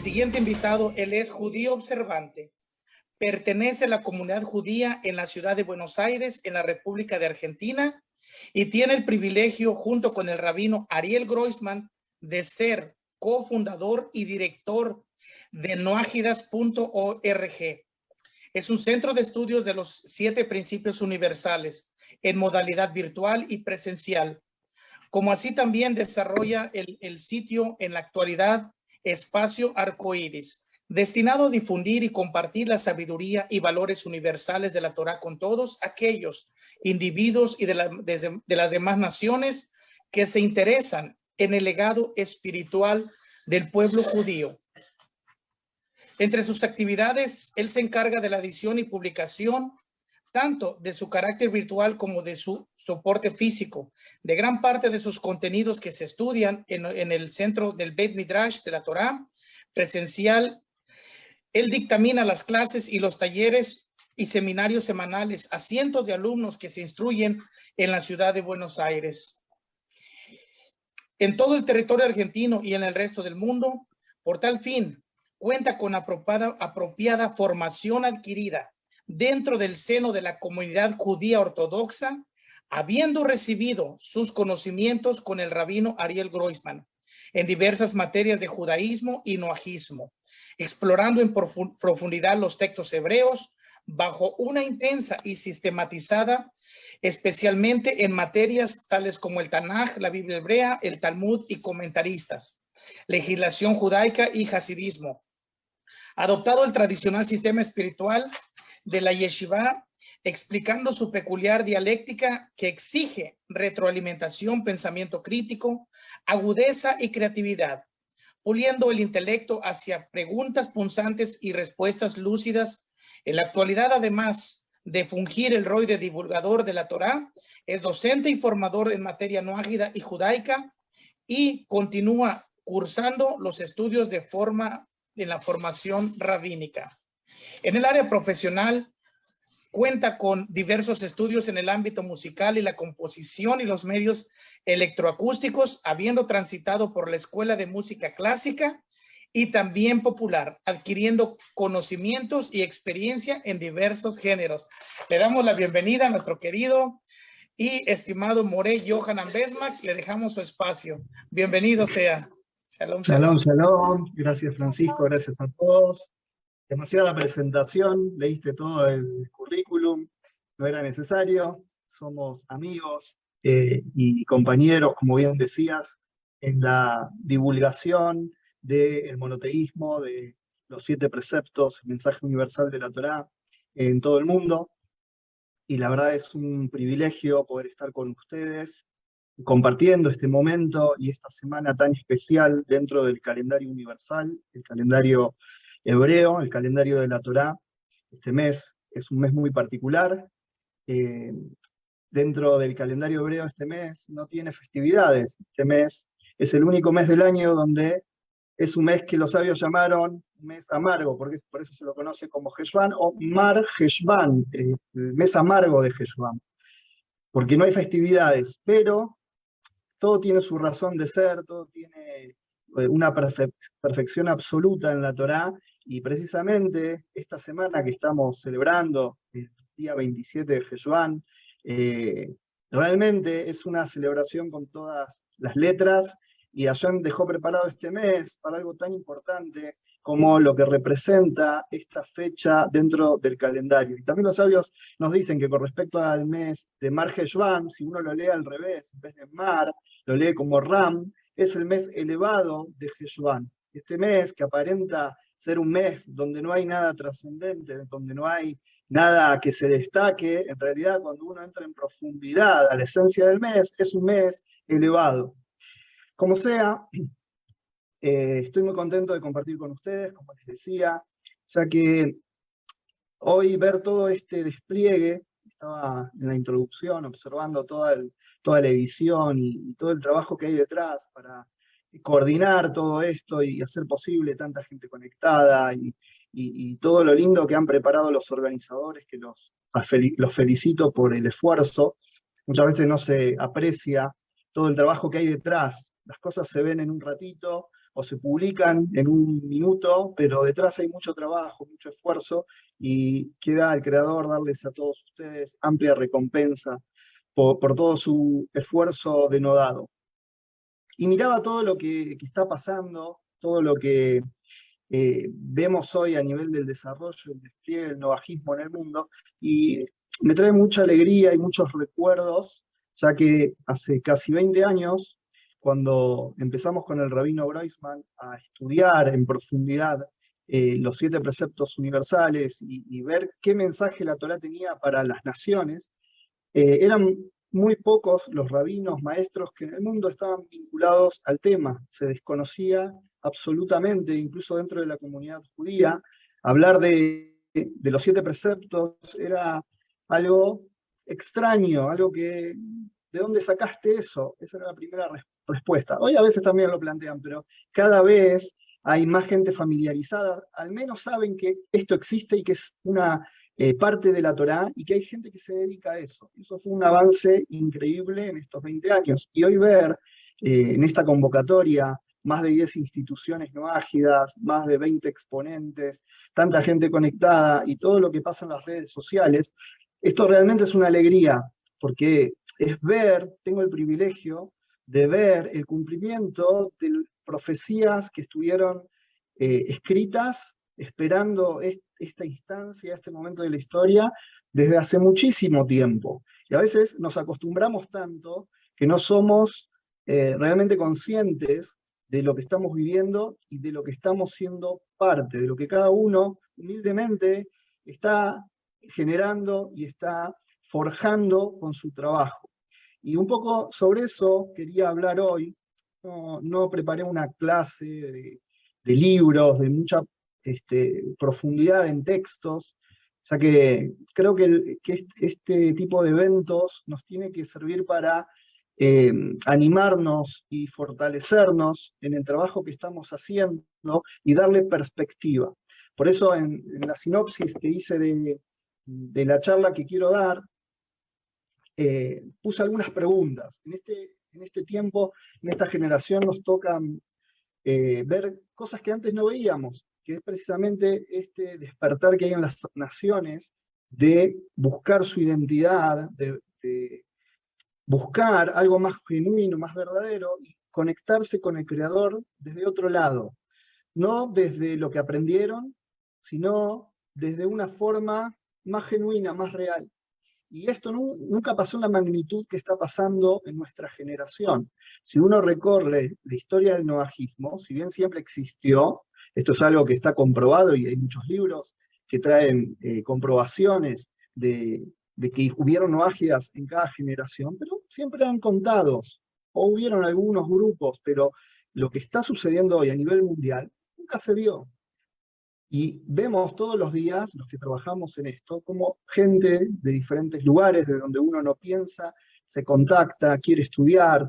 siguiente invitado, él es judío observante, pertenece a la comunidad judía en la ciudad de Buenos Aires, en la República de Argentina, y tiene el privilegio, junto con el rabino Ariel Groisman, de ser cofundador y director de noajidas.org. Es un centro de estudios de los 7 principios universales en modalidad virtual y presencial, como así también desarrolla el sitio en la actualidad Espacio Arcoíris, destinado a difundir y compartir la sabiduría y valores universales de la Torá con todos aquellos individuos y de las demás naciones que se interesan en el legado espiritual del pueblo judío. Entre sus actividades, él se encarga de la edición y publicación tanto de su carácter virtual como de su soporte físico, de gran parte de sus contenidos que se estudian en el centro del Beit Midrash de la Torá, presencial. Él dictamina las clases y los talleres y seminarios semanales a cientos de alumnos que se instruyen en la ciudad de Buenos Aires. En todo el territorio argentino y en el resto del mundo, por tal fin, cuenta con apropiada formación adquirida dentro del seno de la comunidad judía ortodoxa, habiendo recibido sus conocimientos con el rabino Ariel Groisman en diversas materias de judaísmo y noajismo, explorando en profundidad los textos hebreos bajo una intensa y sistematizada, especialmente en materias tales como el Tanaj, la Biblia hebrea, el Talmud y comentaristas, legislación judaica y hasidismo. Adoptado el tradicional sistema espiritual de la yeshiva, explicando su peculiar dialéctica que exige retroalimentación, pensamiento crítico, agudeza y creatividad, puliendo el intelecto hacia preguntas punzantes y respuestas lúcidas. En la actualidad, además de fungir el rol de divulgador de la Torá, es docente y formador en materia noágida y judaica y continúa cursando los estudios en la formación rabínica. En el área profesional, cuenta con diversos estudios en el ámbito musical y la composición y los medios electroacústicos, habiendo transitado por la Escuela de Música Clásica y también popular, adquiriendo conocimientos y experiencia en diversos géneros. Le damos la bienvenida a nuestro querido y estimado Moré Yohanan Besmak. Le dejamos su espacio. Bienvenido sea. Shalom, shalom. Shalom. Gracias, Francisco. Gracias a todos. Demasiada presentación, leíste todo el currículum, no era necesario, somos amigos y compañeros, como bien decías, en la divulgación del monoteísmo, de los 7 preceptos, el mensaje universal de la Torá en todo el mundo, y la verdad es un privilegio poder estar con ustedes, compartiendo este momento y esta semana tan especial dentro del calendario universal, el calendario hebreo, el calendario de la Torá. Este mes es un mes muy particular. Dentro del calendario hebreo este mes no tiene festividades. Este mes es el único mes del año donde es un mes que los sabios llamaron mes amargo, porque por eso se lo conoce como Heshvan o Mar Heshvan, el mes amargo de Heshvan, porque no hay festividades, pero todo tiene su razón de ser, todo tiene una perfección absoluta en la Torá, y precisamente esta semana que estamos celebrando, el día 27 de Heshvan, realmente es una celebración con todas las letras, y Hashem dejó preparado este mes para algo tan importante como lo que representa esta fecha dentro del calendario. Y también los sabios nos dicen que con respecto al mes de Mar Heshvan, si uno lo lee al revés, en vez de Mar, lo lee como Ram, es el mes elevado de Heshvan. Este mes que aparenta ser un mes donde no hay nada trascendente, donde no hay nada que se destaque, en realidad cuando uno entra en profundidad a la esencia del mes, es un mes elevado. Como sea, estoy muy contento de compartir con ustedes, como les decía, ya que hoy ver todo este despliegue, estaba en la introducción observando toda la edición y todo el trabajo que hay detrás para coordinar todo esto y hacer posible tanta gente conectada y todo lo lindo que han preparado los organizadores, que los felicito por el esfuerzo. Muchas veces no se aprecia todo el trabajo que hay detrás. Las cosas se ven en un ratito, o se publican en un minuto, pero detrás hay mucho trabajo, mucho esfuerzo, y queda al creador darles a todos ustedes amplia recompensa por todo su esfuerzo denodado. Y miraba todo lo que está pasando, todo lo que vemos hoy a nivel del desarrollo, el despliegue del novajismo en el mundo, y me trae mucha alegría y muchos recuerdos, ya que hace casi 20 años, cuando empezamos con el rabino Groisman a estudiar en profundidad los 7 preceptos universales y ver qué mensaje la Torá tenía para las naciones, eran muy pocos los rabinos, maestros que en el mundo estaban vinculados al tema. Se desconocía absolutamente, incluso dentro de la comunidad judía, hablar de los 7 preceptos era algo extraño, algo que, ¿de dónde sacaste eso? Esa era la primera respuesta. Hoy a veces también lo plantean, pero cada vez hay más gente familiarizada, al menos saben que esto existe y que es una parte de la Torá, y que hay gente que se dedica a eso. Eso fue un avance increíble en estos 20 años. Y hoy ver en esta convocatoria más de 10 instituciones no ágidas, más de 20 exponentes, tanta gente conectada y todo lo que pasa en las redes sociales, esto realmente es una alegría, porque es ver, tengo el privilegio de ver el cumplimiento de profecías que estuvieron escritas esperando esta instancia, este momento de la historia, desde hace muchísimo tiempo. Y a veces nos acostumbramos tanto que no somos realmente conscientes de lo que estamos viviendo y de lo que estamos siendo parte, de lo que cada uno humildemente está generando y está forjando con su trabajo. Y un poco sobre eso quería hablar hoy. No preparé una clase de libros, de mucha profundidad en textos, ya que creo que este tipo de eventos nos tiene que servir para animarnos y fortalecernos en el trabajo que estamos haciendo y darle perspectiva. Por eso en la sinopsis que hice de la charla que quiero dar, puse algunas preguntas. En este tiempo, en esta generación, nos toca ver cosas que antes no veíamos, que es precisamente este despertar que hay en las naciones de buscar su identidad, de buscar algo más genuino, más verdadero, y conectarse con el Creador desde otro lado. No desde lo que aprendieron, sino desde una forma más genuina, más real. Y esto nunca pasó en la magnitud que está pasando en nuestra generación. Si uno recorre la historia del noajismo, si bien siempre existió, esto es algo que está comprobado y hay muchos libros que traen comprobaciones de que hubieron noágidas en cada generación, pero siempre eran contados, o hubieron algunos grupos, pero lo que está sucediendo hoy a nivel mundial nunca se vio. Y vemos todos los días, los que trabajamos en esto, como gente de diferentes lugares, de donde uno no piensa, se contacta, quiere estudiar,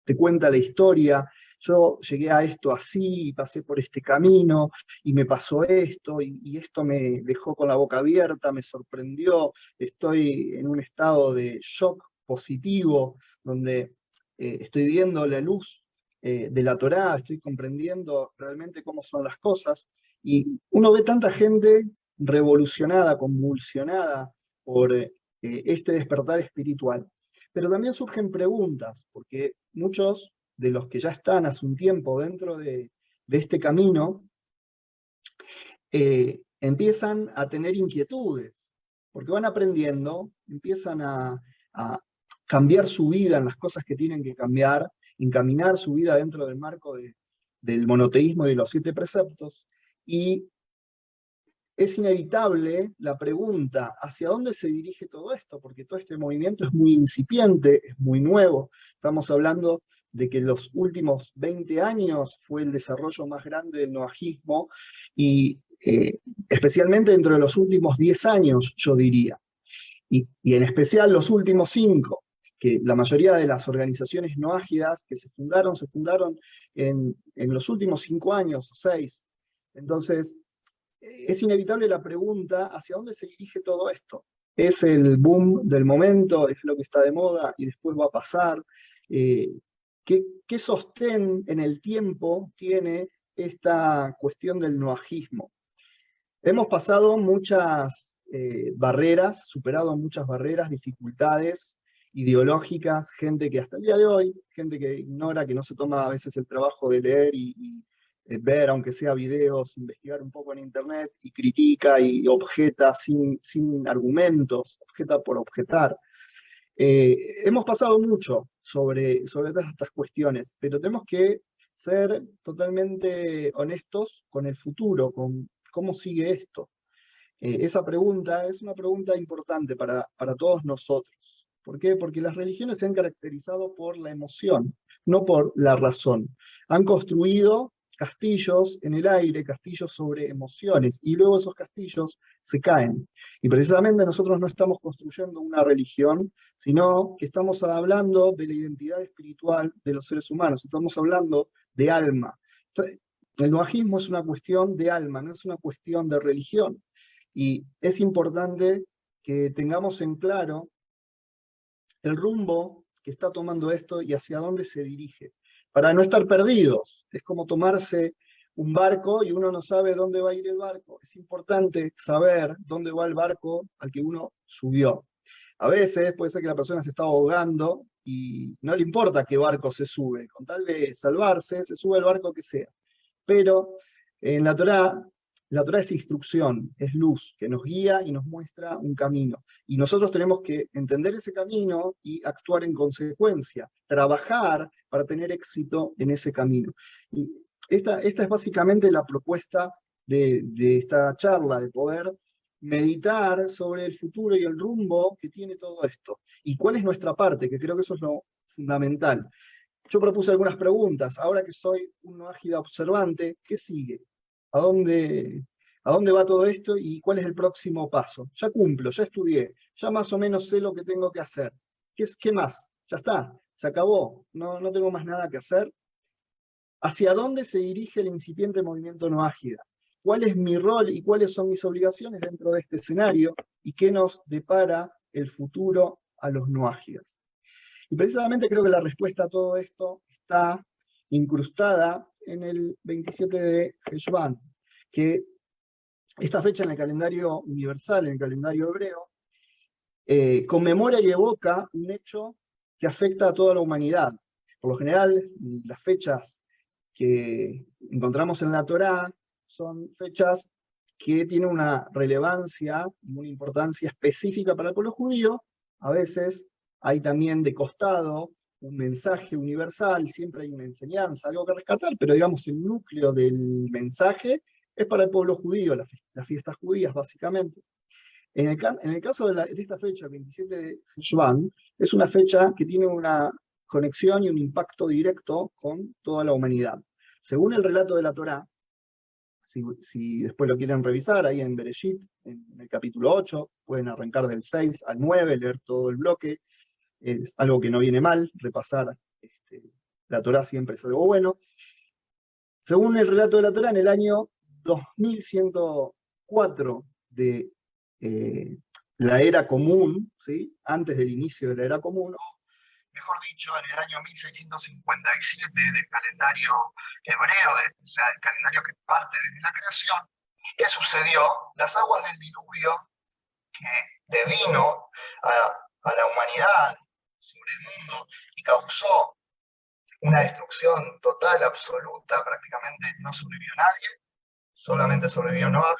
te cuenta la historia. Yo llegué a esto así, pasé por este camino, y me pasó esto, y esto me dejó con la boca abierta, me sorprendió, estoy en un estado de shock positivo, donde estoy viendo la luz de la Torá, estoy comprendiendo realmente cómo son las cosas. Y uno ve tanta gente revolucionada, convulsionada por este despertar espiritual. Pero también surgen preguntas, porque muchos de los que ya están hace un tiempo dentro de este camino empiezan a tener inquietudes, porque van aprendiendo, empiezan a cambiar su vida en las cosas que tienen que cambiar, encaminar su vida dentro del marco del monoteísmo y de los 7 preceptos. Y es inevitable la pregunta, ¿hacia dónde se dirige todo esto? Porque todo este movimiento es muy incipiente, es muy nuevo. Estamos hablando de que en los últimos 20 años fue el desarrollo más grande del noajismo, y especialmente dentro de los últimos 10 años, yo diría. Y en especial los últimos 5, que la mayoría de las organizaciones no ágidas que se fundaron en los últimos 5 años o 6. Entonces, es inevitable la pregunta, ¿hacia dónde se dirige todo esto? ¿Es el boom del momento? ¿Es lo que está de moda y después va a pasar? ¿Qué sostén en el tiempo tiene esta cuestión del noajismo? Hemos pasado muchas barreras, superado muchas barreras, dificultades ideológicas, gente que hasta el día de hoy, gente que ignora, que no se toma a veces el trabajo de leer y ver, aunque sea videos, investigar un poco en internet, y critica y objeta sin argumentos, objeta por objetar. Hemos pasado mucho sobre todas estas cuestiones, pero tenemos que ser totalmente honestos con el futuro, con cómo sigue esto. Esa pregunta es una pregunta importante para todos nosotros. ¿Por qué? Porque las religiones se han caracterizado por la emoción, no por la razón. Han construido castillos en el aire, castillos sobre emociones, y luego esos castillos se caen. Y precisamente nosotros no estamos construyendo una religión, sino que estamos hablando de la identidad espiritual de los seres humanos, estamos hablando de alma. El noajismo es una cuestión de alma, no es una cuestión de religión. Y es importante que tengamos en claro el rumbo que está tomando esto y hacia dónde se dirige, para no estar perdidos. Es como tomarse un barco y uno no sabe dónde va a ir el barco. Es importante saber dónde va el barco al que uno subió. A veces puede ser que la persona se está ahogando y no le importa qué barco se sube, con tal de salvarse, se sube el barco que sea. Pero en la Torá es instrucción, es luz, que nos guía y nos muestra un camino. Y nosotros tenemos que entender ese camino y actuar en consecuencia, trabajar para tener éxito en ese camino. Y esta es básicamente la propuesta de esta charla, de poder meditar sobre el futuro y el rumbo que tiene todo esto. Y cuál es nuestra parte, que creo que eso es lo fundamental. Yo propuse algunas preguntas. Ahora que soy un noágida observante, ¿qué sigue? ¿A dónde va todo esto y cuál es el próximo paso? Ya cumplo, ya estudié, ya más o menos sé lo que tengo que hacer. ¿Qué más? Ya está, se acabó, no tengo más nada que hacer. ¿Hacia dónde se dirige el incipiente movimiento noágida? ¿Cuál es mi rol y cuáles son mis obligaciones dentro de este escenario? ¿Y qué nos depara el futuro a los noágidas? Y precisamente creo que la respuesta a todo esto está incrustada en el 27 de Heshvan, que esta fecha en el calendario universal, en el calendario hebreo, conmemora y evoca un hecho que afecta a toda la humanidad. Por lo general, las fechas que encontramos en la Torá son fechas que tienen una relevancia y una importancia específica para el pueblo judío. A veces hay también de costado un mensaje universal, siempre hay una enseñanza, algo que rescatar, pero digamos el núcleo del mensaje es para el pueblo judío, las fiestas judías básicamente. En el caso de esta fecha, 27 de Shvan, es una fecha que tiene una conexión y un impacto directo con toda la humanidad. Según el relato de la Torá, si después lo quieren revisar, ahí en Bereshit, en el capítulo 8, pueden arrancar del 6 al 9, leer todo el bloque. Es algo que no viene mal, repasar la Torá siempre es algo bueno. Según el relato de la Torá, en el año 2104 de la era común, ¿sí? Antes del inicio de la era común, o mejor dicho, en el año 1657 del calendario hebreo, o sea, el calendario que parte desde la creación, ¿qué sucedió? Las aguas del diluvio que devino a la humanidad sobre el mundo y causó una destrucción total, absoluta, prácticamente no sobrevivió nadie, solamente sobrevivió Noah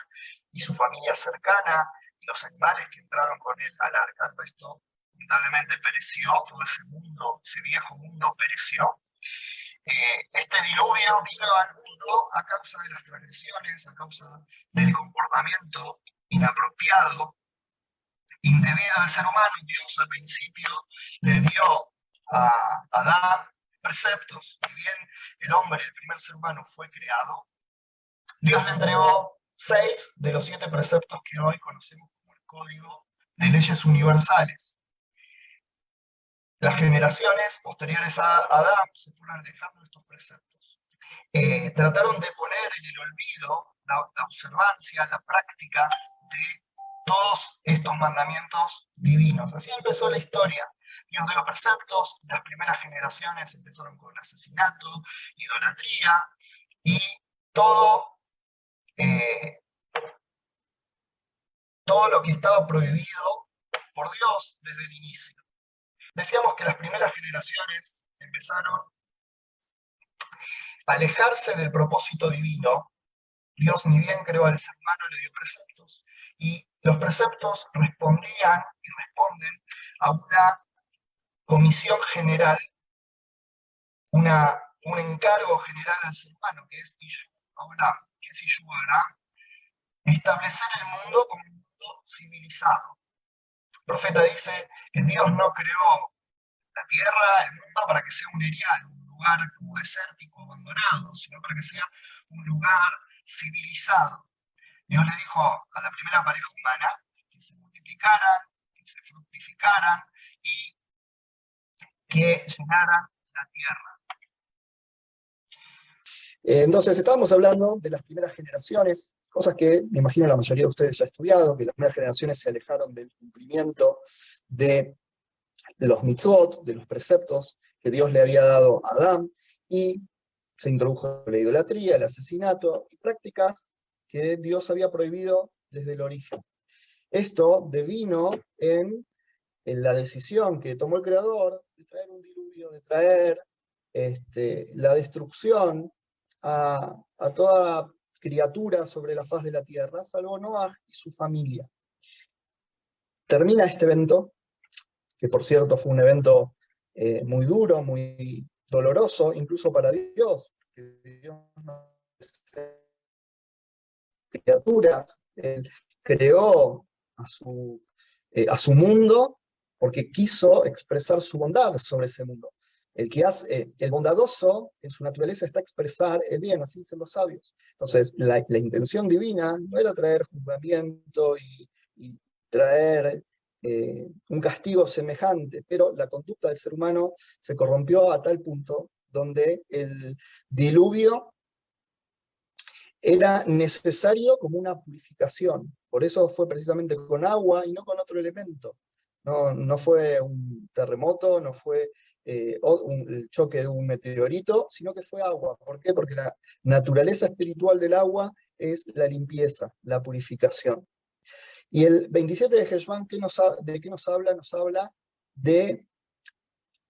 y su familia cercana, y los animales que entraron con él al arca. El resto lamentablemente pereció, todo ese mundo, ese viejo mundo pereció. Este diluvio vino al mundo a causa de las transgresiones, a causa del comportamiento inapropiado, indebido del ser humano. Dios al principio le dio a Adán preceptos. Si bien el hombre, el primer ser humano, fue creado, Dios le entregó 6 de los 7 preceptos que hoy conocemos como el Código de Leyes Universales. Las generaciones posteriores a Adán se fueron alejando de estos preceptos. Trataron de poner en el olvido la observancia, la práctica de todos estos mandamientos divinos. Así empezó la historia. Dios dio preceptos, las primeras generaciones empezaron con asesinato, idolatría, y todo, todo lo que estaba prohibido por Dios desde el inicio. Decíamos que las primeras generaciones empezaron a alejarse del propósito divino. Dios ni bien creó al ser humano, le dio preceptos, y los preceptos respondían y responden a una comisión general, un encargo general al ser humano, que es Ishu Olam, que es Ishu Olam, establecer el mundo como un mundo civilizado. El profeta dice que Dios no creó la tierra, el mundo, para que sea un erial, un lugar como desértico, abandonado, sino para que sea un lugar civilizado. Dios le dijo a la primera pareja humana que se multiplicaran, que se fructificaran y que llenaran la tierra. Entonces, estábamos hablando de las primeras generaciones, cosas que me imagino la mayoría de ustedes ya ha estudiado, que las primeras generaciones se alejaron del cumplimiento de los mitzvot, de los preceptos que Dios le había dado a Adán, y se introdujo la idolatría, el asesinato, y prácticas que Dios había prohibido desde el origen. Esto devino en la decisión que tomó el Creador de traer un diluvio, de traer la destrucción a toda criatura sobre la faz de la tierra, salvo Noah y su familia. Termina este evento, que por cierto fue un evento muy duro, muy doloroso, incluso para Dios, que Dios no criaturas, Él creó a su mundo porque quiso expresar su bondad sobre ese mundo. El bondadoso en su naturaleza está expresar el bien, así dicen los sabios. Entonces, la intención divina no era traer juzgamiento y traer un castigo semejante, pero la conducta del ser humano se corrompió a tal punto donde el diluvio era necesario como una purificación. Por eso fue precisamente con agua y no con otro elemento. No fue un terremoto, no fue el choque de un meteorito, sino que fue agua. ¿Por qué? Porque la naturaleza espiritual del agua es la limpieza, la purificación. Y el 27 de Heshvan, ¿de qué nos habla? Nos habla de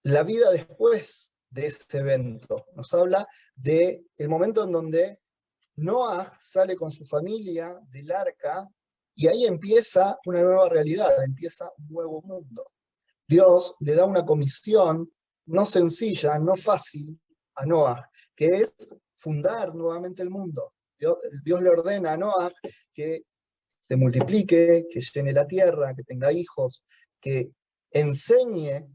la vida después de ese evento. Nos habla del momento en donde Noah sale con su familia del arca y ahí empieza una nueva realidad, empieza un nuevo mundo. Dios le da una comisión no sencilla, no fácil a Noah, que es fundar nuevamente el mundo. Dios le ordena a Noah que se multiplique, que llene la tierra, que tenga hijos, que enseñe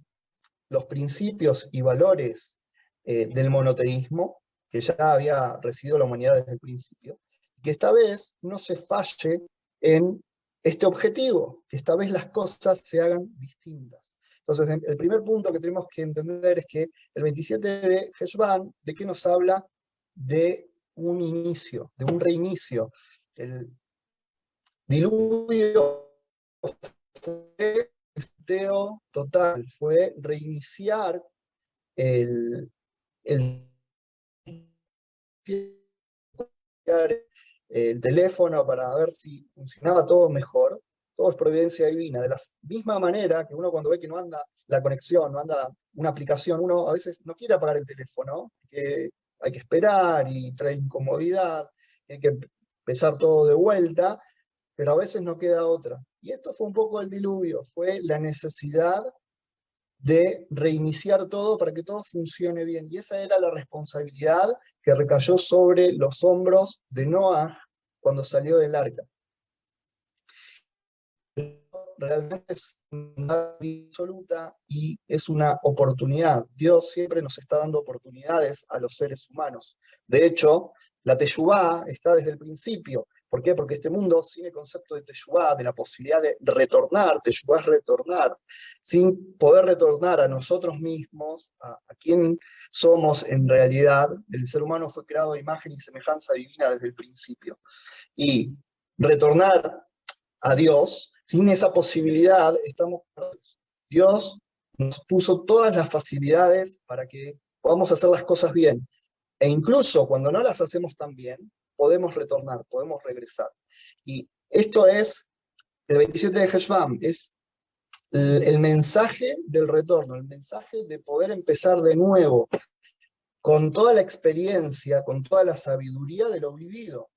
los principios y valores del monoteísmo, que ya había recibido la humanidad desde el principio, que esta vez no se falle en este objetivo, que esta vez las cosas se hagan distintas. Entonces, el primer punto que tenemos que entender es que el 27 de Heshvan, ¿de qué nos habla? De un inicio, de un reinicio. El diluvio fue testeo total, fue reiniciar el teléfono para ver si funcionaba todo mejor. Todo es providencia divina. De la misma manera que uno cuando ve que no anda la conexión, no anda una aplicación, uno a veces no quiere apagar el teléfono, que hay que esperar y trae incomodidad, hay que empezar todo de vuelta, pero a veces no queda otra. Y esto fue un poco el diluvio, fue la necesidad de reiniciar todo para que todo funcione bien. Y esa era la responsabilidad que recayó sobre los hombros de Noah cuando salió del arca. Realmente es una absoluta y es una oportunidad. Dios siempre nos está dando oportunidades a los seres humanos. De hecho, la teshuvá está desde el principio. ¿Por qué? Porque este mundo, sin el concepto de teshuvá, de la posibilidad de retornar, teshuvá es retornar, sin poder retornar a nosotros mismos, a quien somos en realidad, el ser humano fue creado a imagen y semejanza divina desde el principio. Y retornar a Dios, sin esa posibilidad, estamos perdidos. Dios nos puso todas las facilidades para que podamos hacer las cosas bien. E incluso cuando no las hacemos tan bien, podemos retornar, podemos regresar. Y esto es el 27 de Heshvan, es el mensaje del retorno, el mensaje de poder empezar de nuevo, con toda la experiencia, con toda la sabiduría de lo vivido.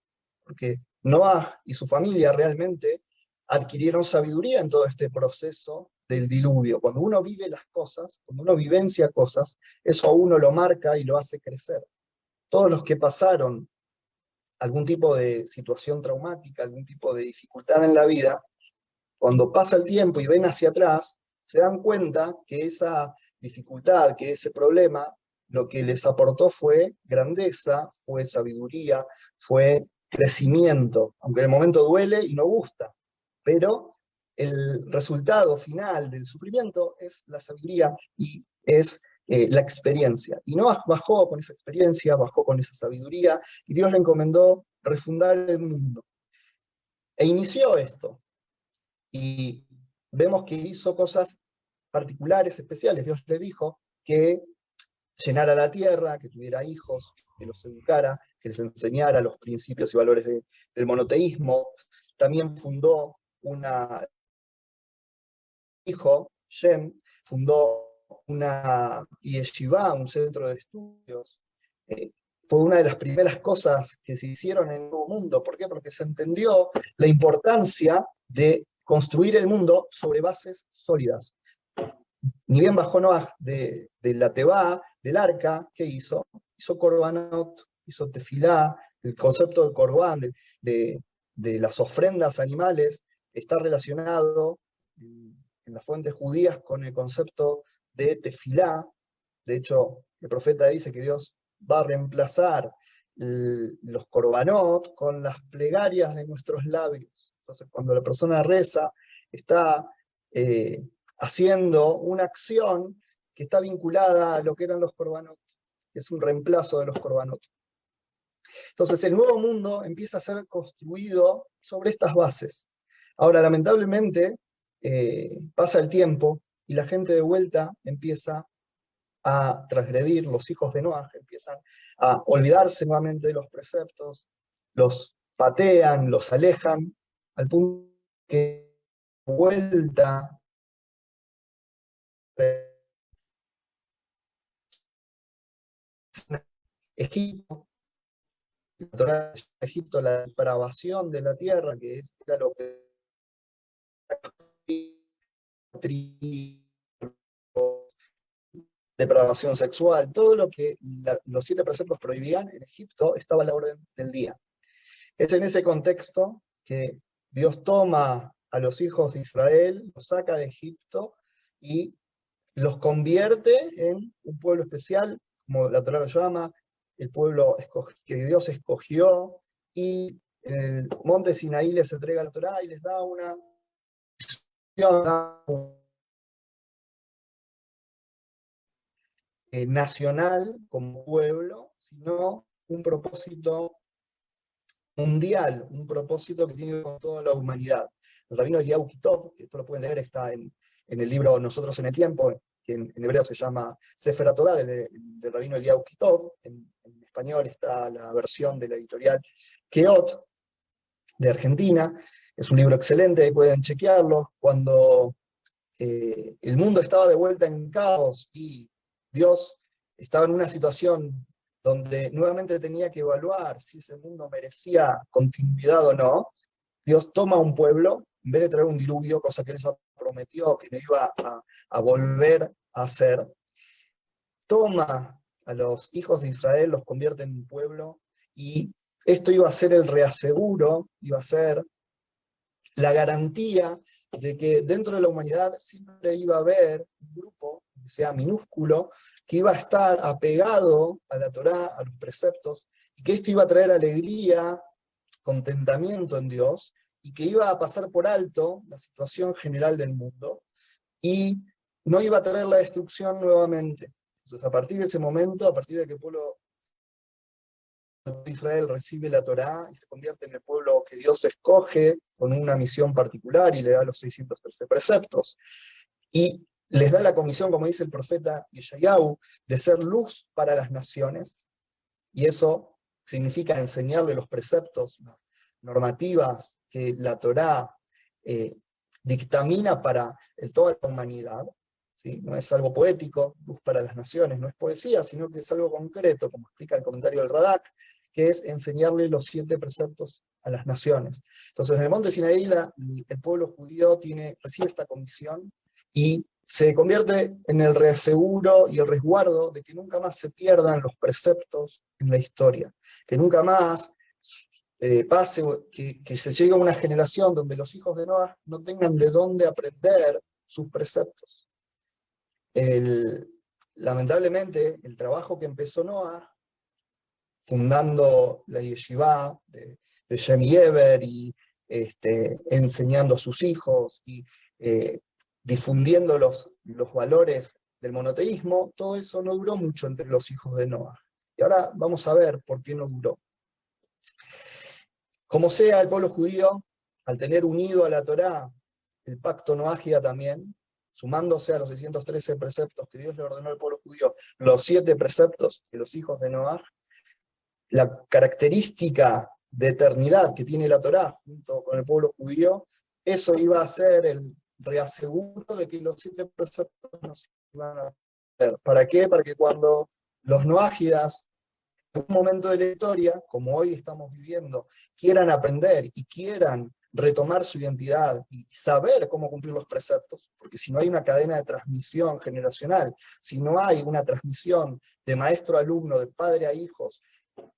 Porque Noah y su familia realmente adquirieron sabiduría en todo este proceso del diluvio. Cuando uno vive las cosas, cuando uno vivencia cosas, eso a uno lo marca y lo hace crecer. Todos los que pasaron algún tipo de situación traumática, algún tipo de dificultad en la vida, cuando pasa el tiempo y ven hacia atrás, se dan cuenta que esa dificultad, que ese problema, lo que les aportó fue grandeza, fue sabiduría, fue crecimiento, aunque en el momento duele y no gusta, pero el resultado final del sufrimiento es la sabiduría y es la experiencia. Y Noah bajó con esa experiencia, bajó con esa sabiduría, y Dios le encomendó refundar el mundo. E inició esto. Y vemos que hizo cosas particulares, especiales. Dios le dijo que llenara la tierra, que tuviera hijos, que los educara, que les enseñara los principios y valores del monoteísmo. También fundó hijo, Shem, fundó una yeshiva, un centro de estudios. Fue una de las primeras cosas que se hicieron en el Nuevo Mundo. ¿Por qué? Porque se entendió la importancia de construir el mundo sobre bases sólidas. Ni bien bajó Noah de la Tebá, del arca, ¿qué hizo? Hizo Korbanot, hizo Tefilá, el concepto de Korban, de las ofrendas animales, está relacionado en las fuentes judías con el concepto de Tefilá. De hecho, el profeta dice que Dios va a reemplazar los Korbanot con las plegarias de nuestros labios. Entonces, cuando la persona reza, está haciendo una acción que está vinculada a lo que eran los Korbanot, que es un reemplazo de los Korbanot. Entonces, el nuevo mundo empieza a ser construido sobre estas bases. Ahora, lamentablemente, pasa el tiempo y la gente de vuelta empieza a transgredir, los hijos de Noah empiezan a olvidarse nuevamente de los preceptos, los patean, los alejan, al punto que vuelta Egipto, Egipto, la depravación de la tierra, que era lo que depravación sexual, todo lo que los 7 preceptos prohibían en Egipto estaba a la orden del día. Es en ese contexto que Dios toma a los hijos de Israel, los saca de Egipto y los convierte en un pueblo especial, como la Torá lo llama, el pueblo que Dios escogió, y en el monte Sinaí les entrega la Torá y les da una nacional como pueblo, sino un propósito mundial, un propósito que tiene que ver con toda la humanidad. El rabino Eliyahu Kitov, que esto lo pueden leer, está en el libro Nosotros en el Tiempo, que en hebreo se llama Sefer HaTorah, del rabino Eliyahu Kitov. En español está la versión de la editorial Keot, de Argentina. Es un libro excelente, pueden chequearlo. Cuando el mundo estaba de vuelta en caos y Dios estaba en una situación donde nuevamente tenía que evaluar si ese mundo merecía continuidad o no, Dios toma a un pueblo, en vez de traer un diluvio, cosa que él ya prometió que no iba a volver a hacer, toma a los hijos de Israel, los convierte en un pueblo, y esto iba a ser el reaseguro, iba a ser la garantía de que dentro de la humanidad siempre iba a haber un grupo, que sea minúsculo, que iba a estar apegado a la Torá, a los preceptos, y que esto iba a traer alegría, contentamiento en Dios, y que iba a pasar por alto la situación general del mundo, y no iba a traer la destrucción nuevamente. Entonces, a partir de ese momento, a partir de que el pueblo de Israel recibe la Torá y se convierte en el pueblo que Dios escoge con una misión particular y le da los 613 preceptos, y les da la comisión, como dice el profeta Yeshayahu, de ser luz para las naciones, y eso significa enseñarle los preceptos, las normativas que la Torá dictamina para toda la humanidad. ¿Sí? No es algo poético, luz para las naciones, no es poesía, sino que es algo concreto, como explica el comentario del Radak, que es enseñarle los 7 preceptos a las naciones. Entonces, en el monte Sinaí, el pueblo judío recibe esta comisión y se convierte en el reaseguro y el resguardo de que nunca más se pierdan los preceptos en la historia, que nunca más pase que se llegue a una generación donde los hijos de Noah no tengan de dónde aprender sus preceptos. Lamentablemente, el trabajo que empezó Noah, fundando la yeshiva de Shem Yever y enseñando a sus hijos y difundiendo los valores del monoteísmo, todo eso no duró mucho entre los hijos de Noah. Y ahora vamos a ver por qué no duró. Como sea, el pueblo judío, al tener unido a la Torá el pacto noágida también, sumándose a los 613 preceptos que Dios le ordenó al pueblo judío, los 7 preceptos de los hijos de Noah, la característica de eternidad que tiene la Torá junto con el pueblo judío, eso iba a ser el reaseguro de que los 7 preceptos no se iban a hacer. ¿Para qué? Para que cuando los noágidas, en un momento de la historia, como hoy estamos viviendo, quieran aprender y quieran retomar su identidad y saber cómo cumplir los preceptos, porque si no hay una cadena de transmisión generacional, si no hay una transmisión de maestro a alumno, de padre a hijos,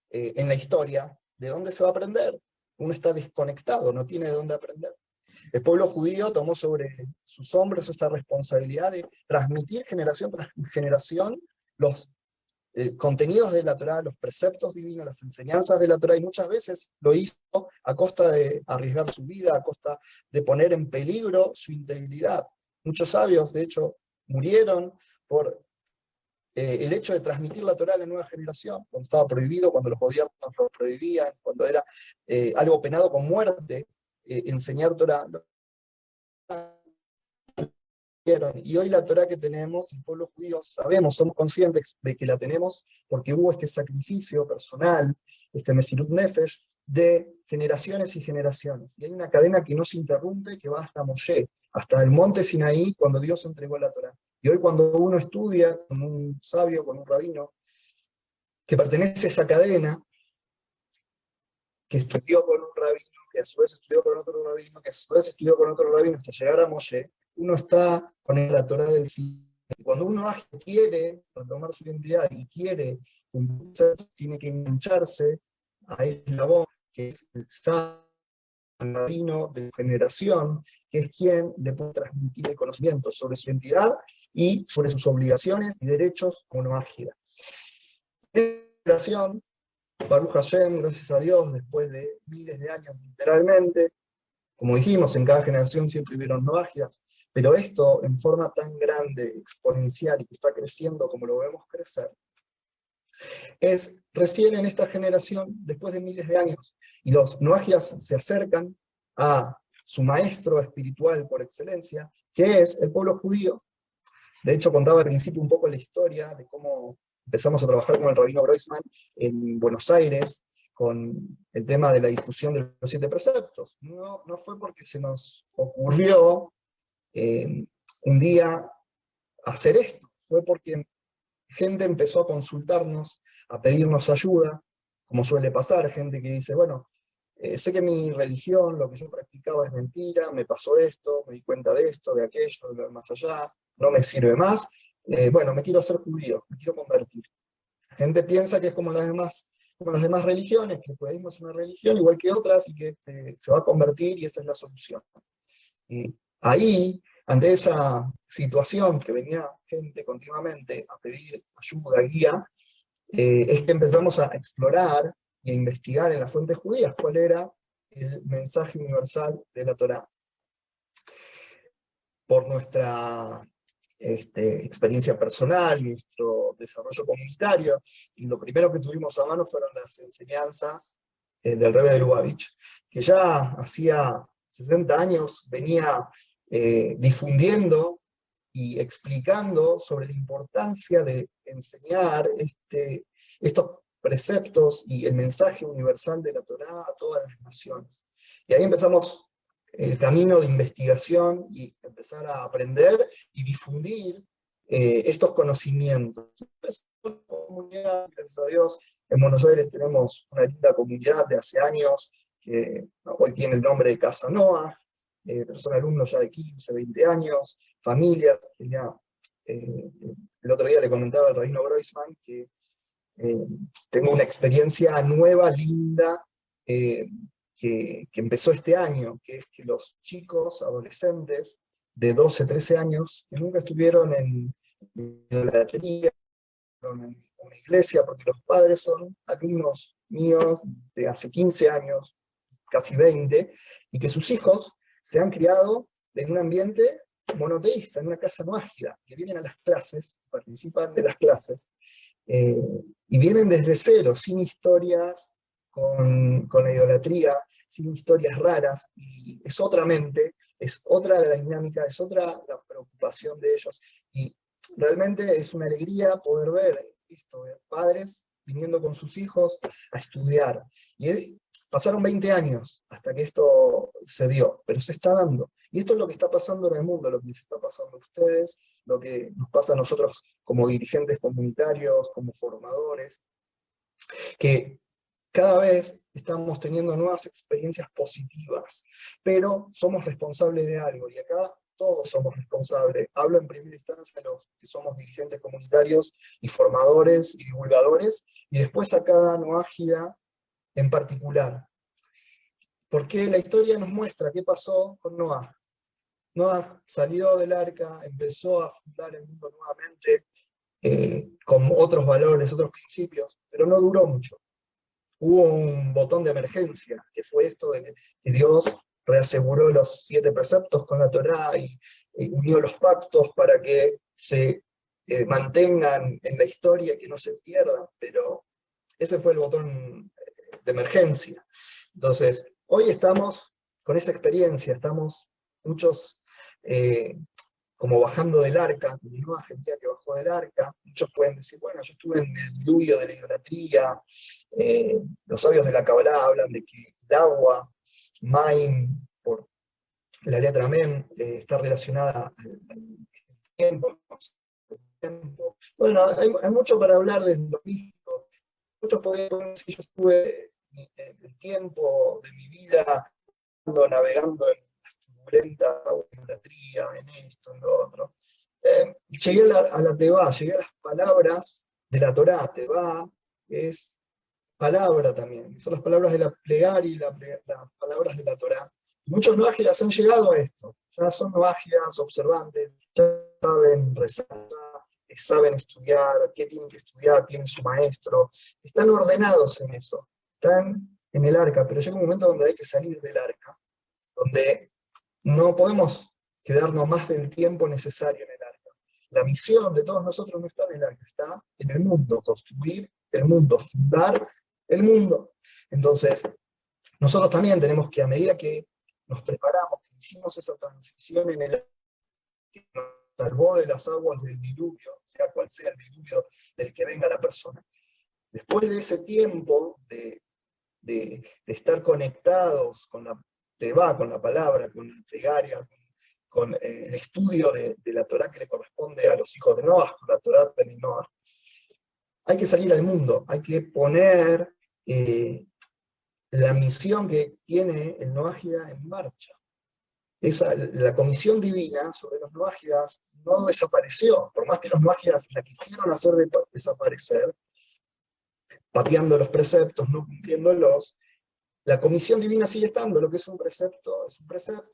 en la historia, ¿de dónde se va a aprender? Uno está desconectado, no tiene de dónde aprender. El pueblo judío tomó sobre sus hombros esta responsabilidad de transmitir generación tras generación los contenidos de la Torá, los preceptos divinos, las enseñanzas de la Torá, y muchas veces lo hizo a costa de arriesgar su vida, a costa de poner en peligro su integridad. Muchos sabios, de hecho, murieron por el hecho de transmitir la Torá a la nueva generación, cuando estaba prohibido, cuando los gobiernos lo prohibían, cuando era algo penado con muerte, enseñar Torá. Y hoy la Torá que tenemos, el pueblo judío, sabemos, somos conscientes de que la tenemos porque hubo este sacrificio personal, este Mesirut Nefesh, de generaciones y generaciones. Y hay una cadena que no se interrumpe, que va hasta Moshe, hasta el monte Sinaí, cuando Dios entregó la Torá. Y hoy cuando uno estudia con un sabio, con un rabino, que pertenece a esa cadena, que estudió con un rabino, que a su vez estudió con otro rabino, que a su vez estudió con otro rabino, hasta llegar a Moshe, uno está con la Torá del Sinaí. Cuando uno quiere retomar su identidad y quiere cumplir, tiene que engancharse a ese eslabón, que es el rabino de generación, que es quien le puede transmitir el conocimiento sobre su identidad y sobre sus obligaciones y derechos como ágida. En generación, Baruch Hashem, gracias a Dios, después de miles de años literalmente, como dijimos, en cada generación siempre hubieron noágidas, pero esto en forma tan grande, exponencial y que está creciendo como lo vemos crecer, es recién en esta generación, después de miles de años, y los noagias se acercan a su maestro espiritual por excelencia, que es el pueblo judío. De hecho, contaba al principio un poco la historia de cómo empezamos a trabajar con el rabino Groisman en Buenos Aires, con el tema de la difusión de los 7 preceptos. No fue porque se nos ocurrió un día hacer esto, fue porque gente empezó a consultarnos, a pedirnos ayuda, como suele pasar, gente que dice, bueno, sé que mi religión, lo que yo practicaba es mentira, me pasó esto, me di cuenta de esto, de aquello, de lo más allá, no me sirve más, bueno, me quiero hacer judío, me quiero convertir. La gente piensa que es como las demás religiones, que el judaísmo es una religión igual que otras y que se va a convertir y esa es la solución. Y ahí, ante esa situación que venía gente continuamente a pedir ayuda, guía, es que empezamos a explorar e investigar en las fuentes judías cuál era el mensaje universal de la Torá. Por nuestra experiencia personal, nuestro desarrollo comunitario, y lo primero que tuvimos a mano fueron las enseñanzas del Rebbe de Lubavitch, que ya hacía 60 años venía difundiendo y explicando sobre la importancia de enseñar estos preceptos y el mensaje universal de la Torá a todas las naciones. Y ahí empezamos el camino de investigación y empezar a aprender y difundir estos conocimientos. Es una comunidad, gracias a Dios, en Buenos Aires tenemos una linda comunidad de hace años, que hoy tiene el nombre de Casa Noah, pero son alumnos ya de 15, 20 años, familias. El otro día le comentaba al rabino Groisman que tengo una experiencia nueva, linda, que empezó este año, que es que los chicos, adolescentes de 12, 13 años, que nunca estuvieron en idolatría, en una iglesia, porque los padres son alumnos míos de hace 15 años, casi 20, y que sus hijos se han criado en un ambiente monoteísta, en una casa mágica, que vienen a las clases, participan de las clases, y vienen desde cero, sin historias con la idolatría, sin historias raras, y es otra mente, es otra la dinámica, es otra la preocupación de ellos, y realmente es una alegría poder ver esto, padres viniendo con sus hijos a estudiar. Y pasaron 20 años hasta que esto se dio, pero se está dando. Y esto es lo que está pasando en el mundo, lo que les está pasando a ustedes, lo que nos pasa a nosotros como dirigentes comunitarios, como formadores, que cada vez estamos teniendo nuevas experiencias positivas, pero somos responsables de algo, y acá todos somos responsables. Hablo en primera instancia de los que somos dirigentes comunitarios y formadores y divulgadores, y después a cada Noágida en particular. Porque la historia nos muestra qué pasó con Noah. Noah salió del arca, empezó a fundar el mundo nuevamente, con otros valores, otros principios, pero no duró mucho. Hubo un botón de emergencia, que fue esto de que Dios reaseguró los 7 preceptos con la Torá y unió los pactos para que se mantengan en la historia y que no se pierdan, pero ese fue el botón de emergencia. Entonces, hoy estamos con esa experiencia, estamos muchos como bajando del arca, como Noah Argentina que bajó del arca. Muchos pueden decir, bueno, yo estuve en el diluvio de la idolatría, los sabios de la Kabbalah hablan de que el agua, Maim, por la letra Mem, está relacionada al tiempo. Bueno, hay mucho para hablar de lo mismo. Muchos podrían decir, yo estuve en el tiempo de mi vida navegando en turbulentas idolatría, en esto, en lo otro. Llegué a la Tevá, llegué a las palabras de la Torá. Tevá es palabra también, son las palabras de la plegaria y las palabras de la Torá. Muchos noágidas han llegado a esto, ya son noágidas observantes, ya saben rezar, saben estudiar, qué tienen que estudiar, tienen su maestro, están ordenados en eso, están en el arca, pero llega un momento donde hay que salir del arca, donde no podemos quedarnos más del tiempo necesario en el arca. La misión de todos nosotros no está en el arca, está en el mundo, construir el mundo, fundar el mundo. Entonces, nosotros también tenemos que, a medida que nos preparamos, que hicimos esa transición en el arca, que nos salvó de las aguas del diluvio, sea cual sea el diluvio del que venga la persona, después de ese tiempo de estar conectados con la Tevá, con la palabra, con la plegaria, con el estudio de la Torá que le corresponde a los hijos de Noah, con la Torá de Noah, hay que salir al mundo, hay que poner la misión que tiene el Noágida en marcha. La comisión divina sobre los noágidas no desapareció, por más que los noágidas la quisieron hacer desaparecer, pateando los preceptos, no cumpliéndolos. La comisión divina sigue estando, lo que es un precepto,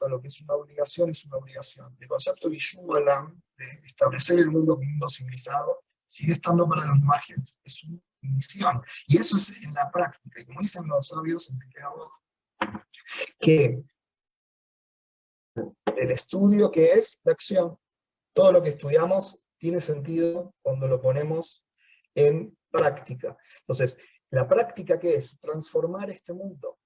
lo que es una obligación, es una obligación. El concepto de Yishualam, de establecer el mundo como un mundo civilizado, sigue estando para los magios, es su misión. Y eso es en la práctica, y como dicen los sabios, que el estudio que es la acción, todo lo que estudiamos tiene sentido cuando lo ponemos en práctica. Entonces, la práctica, ¿qué es? Transformar este mundo.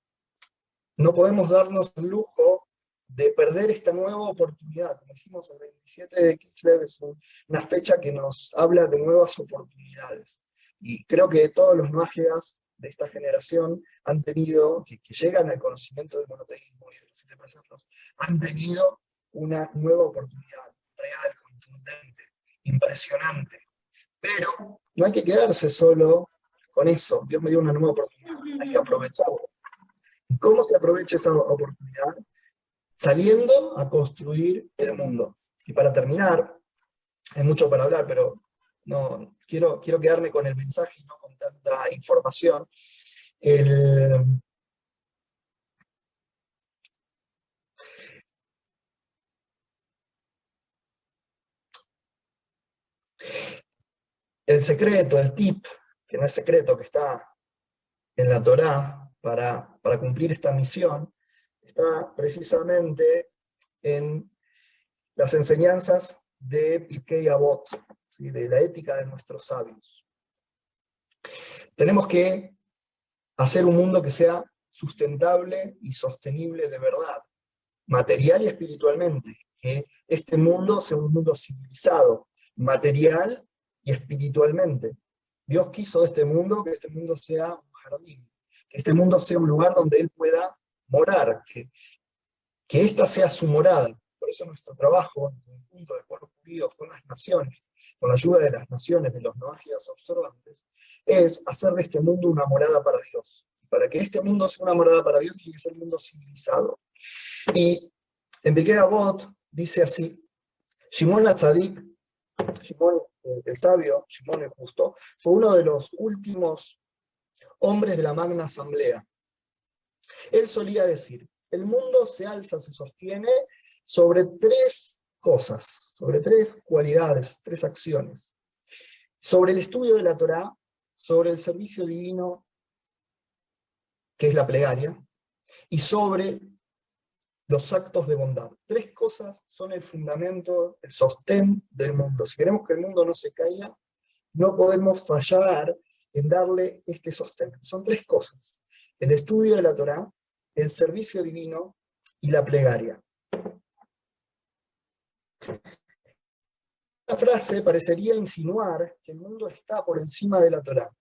No podemos darnos el lujo de perder esta nueva oportunidad. Como dijimos, el 27 de Kislev es una fecha que nos habla de nuevas oportunidades. Y creo que todos los mágicos de esta generación han tenido, que llegan al conocimiento del monoteísmo y de los 7 preceptos, han tenido una nueva oportunidad, real, contundente, impresionante. Pero no hay que quedarse solo con eso. Dios me dio una nueva oportunidad, hay que aprovecharla. ¿Y cómo se aprovecha esa oportunidad? Saliendo a construir el mundo. Y para terminar, hay mucho para hablar, pero no quiero quedarme con el mensaje y no con tanta información. El secreto, el tip, que no es secreto, que está en la Torá para cumplir esta misión, está precisamente en las enseñanzas de Pirkei Avot, ¿sí? De la ética de nuestros sabios. Tenemos que hacer un mundo que sea sustentable y sostenible de verdad, material y espiritualmente, que este mundo sea un mundo civilizado, material y espiritualmente. Dios quiso de este mundo que este mundo sea un jardín, que este mundo sea un lugar donde Él pueda morar, que esta sea su morada. Por eso nuestro trabajo en conjunto de pueblos judíos con las naciones, con la ayuda de las naciones, de los noagias observantes, es hacer de este mundo una morada para Dios. Para que este mundo sea una morada para Dios, tiene que ser un mundo civilizado. Y en Pirkei Avot dice así: Shimon HaTzadik, Shimon el sabio, Shimon el justo, fue uno de los últimos hombres de la Magna Asamblea. Él solía decir: el mundo se alza, se sostiene sobre 3 cosas, sobre 3 cualidades, 3 acciones. Sobre el estudio de la Torá, sobre el servicio divino, que es la plegaria, y sobre los actos de bondad. 3 cosas son el fundamento, el sostén del mundo. Si queremos que el mundo no se caiga, no podemos fallar en darle este sostén. Son 3 cosas: el estudio de la Torá, el servicio divino y la plegaria. Esta frase parecería insinuar que el mundo está por encima de la Torá.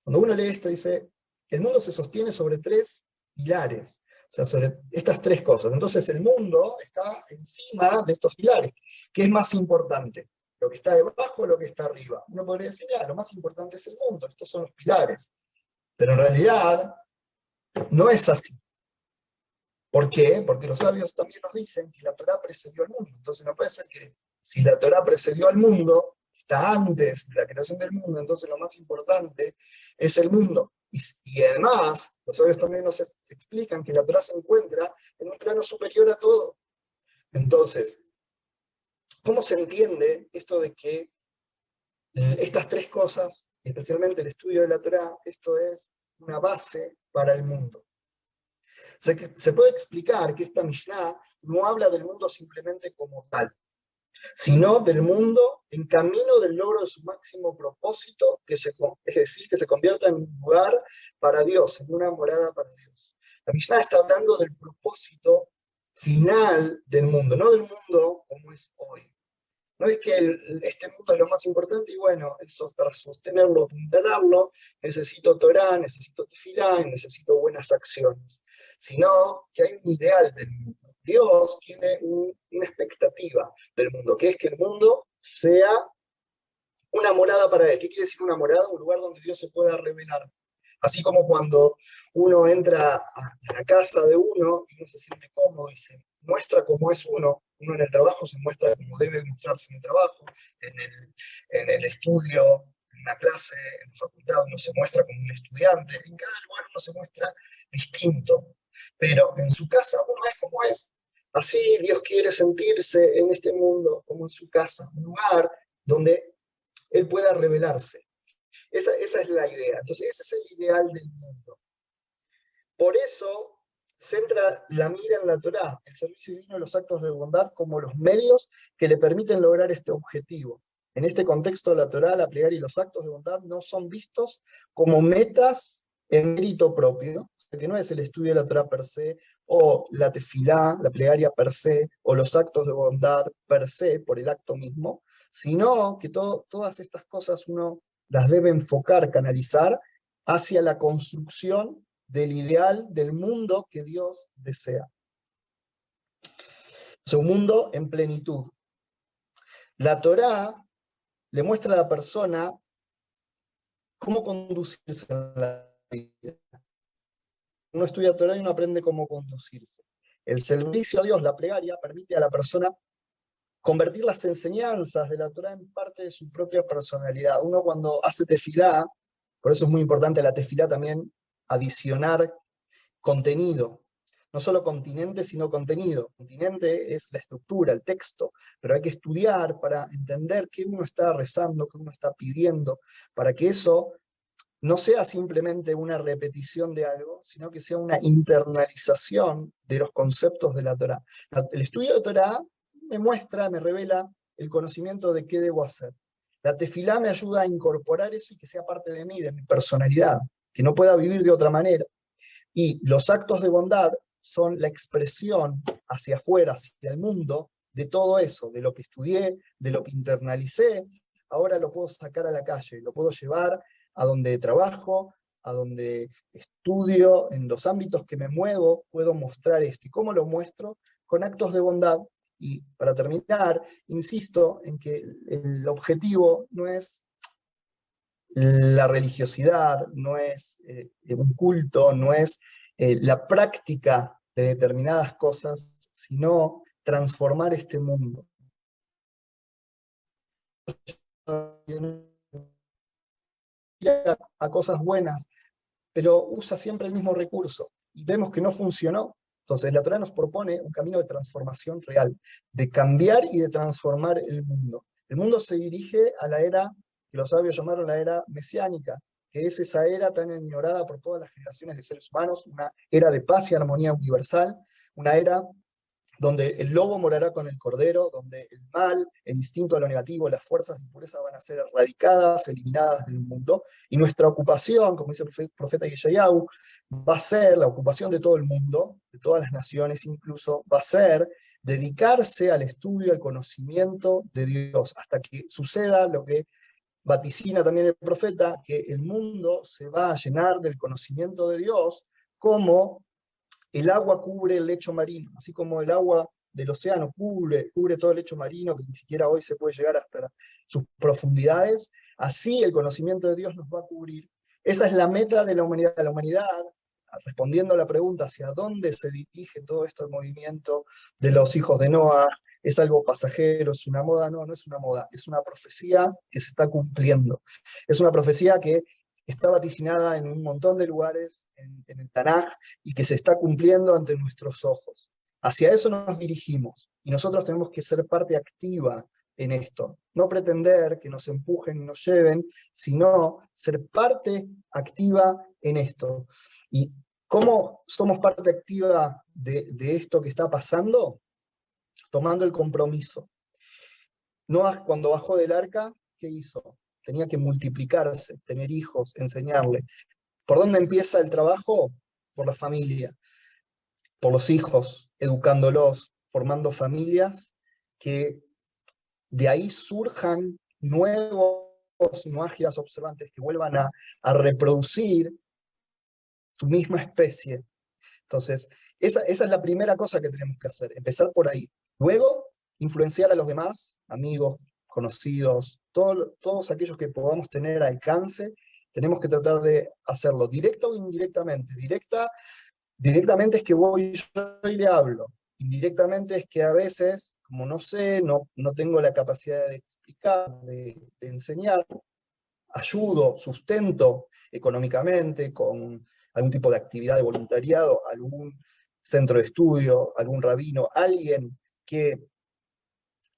Cuando uno lee esto dice, el mundo se sostiene sobre 3 pilares, o sea, sobre estas 3 cosas. Entonces el mundo está encima de estos pilares. ¿Qué es más importante? ¿Lo que está debajo o lo que está arriba? Uno podría decir, lo más importante es el mundo, estos son los pilares. Pero en realidad no es así. ¿Por qué? Porque los sabios también nos dicen que la Torá precedió al mundo. Entonces no puede ser que si la Torá precedió al mundo, está antes de la creación del mundo, entonces lo más importante es el mundo. Y además, los sabios también nos explican que la Torá se encuentra en un plano superior a todo. Entonces, ¿cómo se entiende esto de que estas 3 cosas, especialmente el estudio de la Torá, esto es una base para el mundo? Se puede explicar que esta Mishnah no habla del mundo simplemente como tal, sino del mundo en camino del logro de su máximo propósito, es decir, que se convierta en un lugar para Dios, en una morada para Dios. La Mishnah está hablando del propósito final del mundo, no del mundo como es hoy. No es que este mundo es lo más importante y bueno, eso para sostenerlo, apuntalarlo, necesito Torá, necesito tefilá, necesito buenas acciones. Sino que hay un ideal del mundo. Dios tiene una expectativa del mundo, que es que el mundo sea una morada para Él. ¿Qué quiere decir una morada? Un lugar donde Dios se pueda revelar. Así como cuando uno entra a la casa de uno y uno se siente cómodo y se muestra cómo es uno en el trabajo se muestra como debe mostrarse en el trabajo, en el estudio, en la clase, en la facultad uno se muestra como un estudiante, en cada lugar uno se muestra distinto, pero en su casa uno es como es. Así Dios quiere sentirse en este mundo como en su casa, un lugar donde Él pueda revelarse. Esa es la idea. Entonces ese es el ideal del mundo. Por eso centra la mira en la Torá, el servicio divino y los actos de bondad como los medios que le permiten lograr este objetivo. En este contexto, la Torá, la plegaria y los actos de bondad no son vistos como metas en mérito propio, que no es el estudio de la Torá per se o la tefilá, la plegaria per se, o los actos de bondad per se, por el acto mismo, sino que todas estas cosas uno las debe enfocar, canalizar hacia la construcción del ideal del mundo que Dios desea. O sea, un mundo en plenitud. La Torá le muestra a la persona cómo conducirse en la vida. Uno estudia Torá y uno aprende cómo conducirse. El servicio a Dios, la plegaria, permite a la persona convertir las enseñanzas de la Torá en parte de su propia personalidad. Uno cuando hace tefilá, por eso es muy importante la tefilá también, adicionar contenido. No solo continente, sino contenido. Continente es la estructura, el texto, pero hay que estudiar para entender qué uno está rezando, qué uno está pidiendo, para que eso no sea simplemente una repetición de algo, sino que sea una internalización de los conceptos de la Torá. El estudio de Torá me muestra, me revela el conocimiento de qué debo hacer. La tefilá me ayuda a incorporar eso y que sea parte de mí, de mi personalidad, que no pueda vivir de otra manera. Y los actos de bondad son la expresión hacia afuera, hacia el mundo, de todo eso, de lo que estudié, de lo que internalicé. Ahora lo puedo sacar a la calle, lo puedo llevar a donde trabajo, a donde estudio, en los ámbitos que me muevo, puedo mostrar esto. ¿Y cómo lo muestro? Con actos de bondad. Y para terminar, insisto en que el objetivo no es la religiosidad, no es un culto, no es la práctica de determinadas cosas, sino transformar este mundo. A cosas buenas, pero usa siempre el mismo recurso, y vemos que no funcionó. Entonces la Torá nos propone un camino de transformación real, de cambiar y de transformar el mundo. El mundo se dirige a la era que los sabios llamaron la era mesiánica, que es esa era tan ignorada por todas las generaciones de seres humanos, una era de paz y armonía universal, una era donde el lobo morará con el cordero, donde el mal, el instinto a lo negativo, las fuerzas de impureza van a ser erradicadas, eliminadas del mundo, y nuestra ocupación, como dice el profeta Yeshayahu, va a ser la ocupación de todo el mundo, de todas las naciones incluso, va a ser dedicarse al estudio, al conocimiento de Dios, hasta que suceda lo que vaticina también el profeta, que el mundo se va a llenar del conocimiento de Dios, como el agua cubre el lecho marino, así como el agua del océano cubre todo el lecho marino, que ni siquiera hoy se puede llegar hasta sus profundidades, así el conocimiento de Dios nos va a cubrir. Esa es la meta de la humanidad. La humanidad, respondiendo a la pregunta hacia dónde se dirige todo esto, el movimiento de los hijos de Noah, ¿es algo pasajero? ¿Es una moda? No, no es una moda, es una profecía que se está cumpliendo. Es una profecía que está vaticinada en un montón de lugares en el Tanaj y que se está cumpliendo ante nuestros ojos. Hacia eso nos dirigimos y nosotros tenemos que ser parte activa en esto. No pretender que nos empujen y nos lleven, sino ser parte activa en esto. ¿Y cómo somos parte activa de esto que está pasando? Tomando el compromiso. Noah, cuando bajó del arca, ¿qué hizo? Tenía que multiplicarse, tener hijos, enseñarle. ¿Por dónde empieza el trabajo? Por la familia, por los hijos, educándolos, formando familias, que de ahí surjan nuevos noajias observantes que vuelvan a reproducir su misma especie. Entonces, esa es la primera cosa que tenemos que hacer, empezar por ahí. Luego, influenciar a los demás, amigos, conocidos, todos aquellos que podamos tener alcance, tenemos que tratar de hacerlo, directa o indirectamente. Directamente es que voy yo y le hablo. Indirectamente es que a veces, como no sé, no tengo la capacidad de explicar, de enseñar, ayudo, sustento económicamente con algún tipo de actividad de voluntariado, algún centro de estudio, algún rabino, alguien que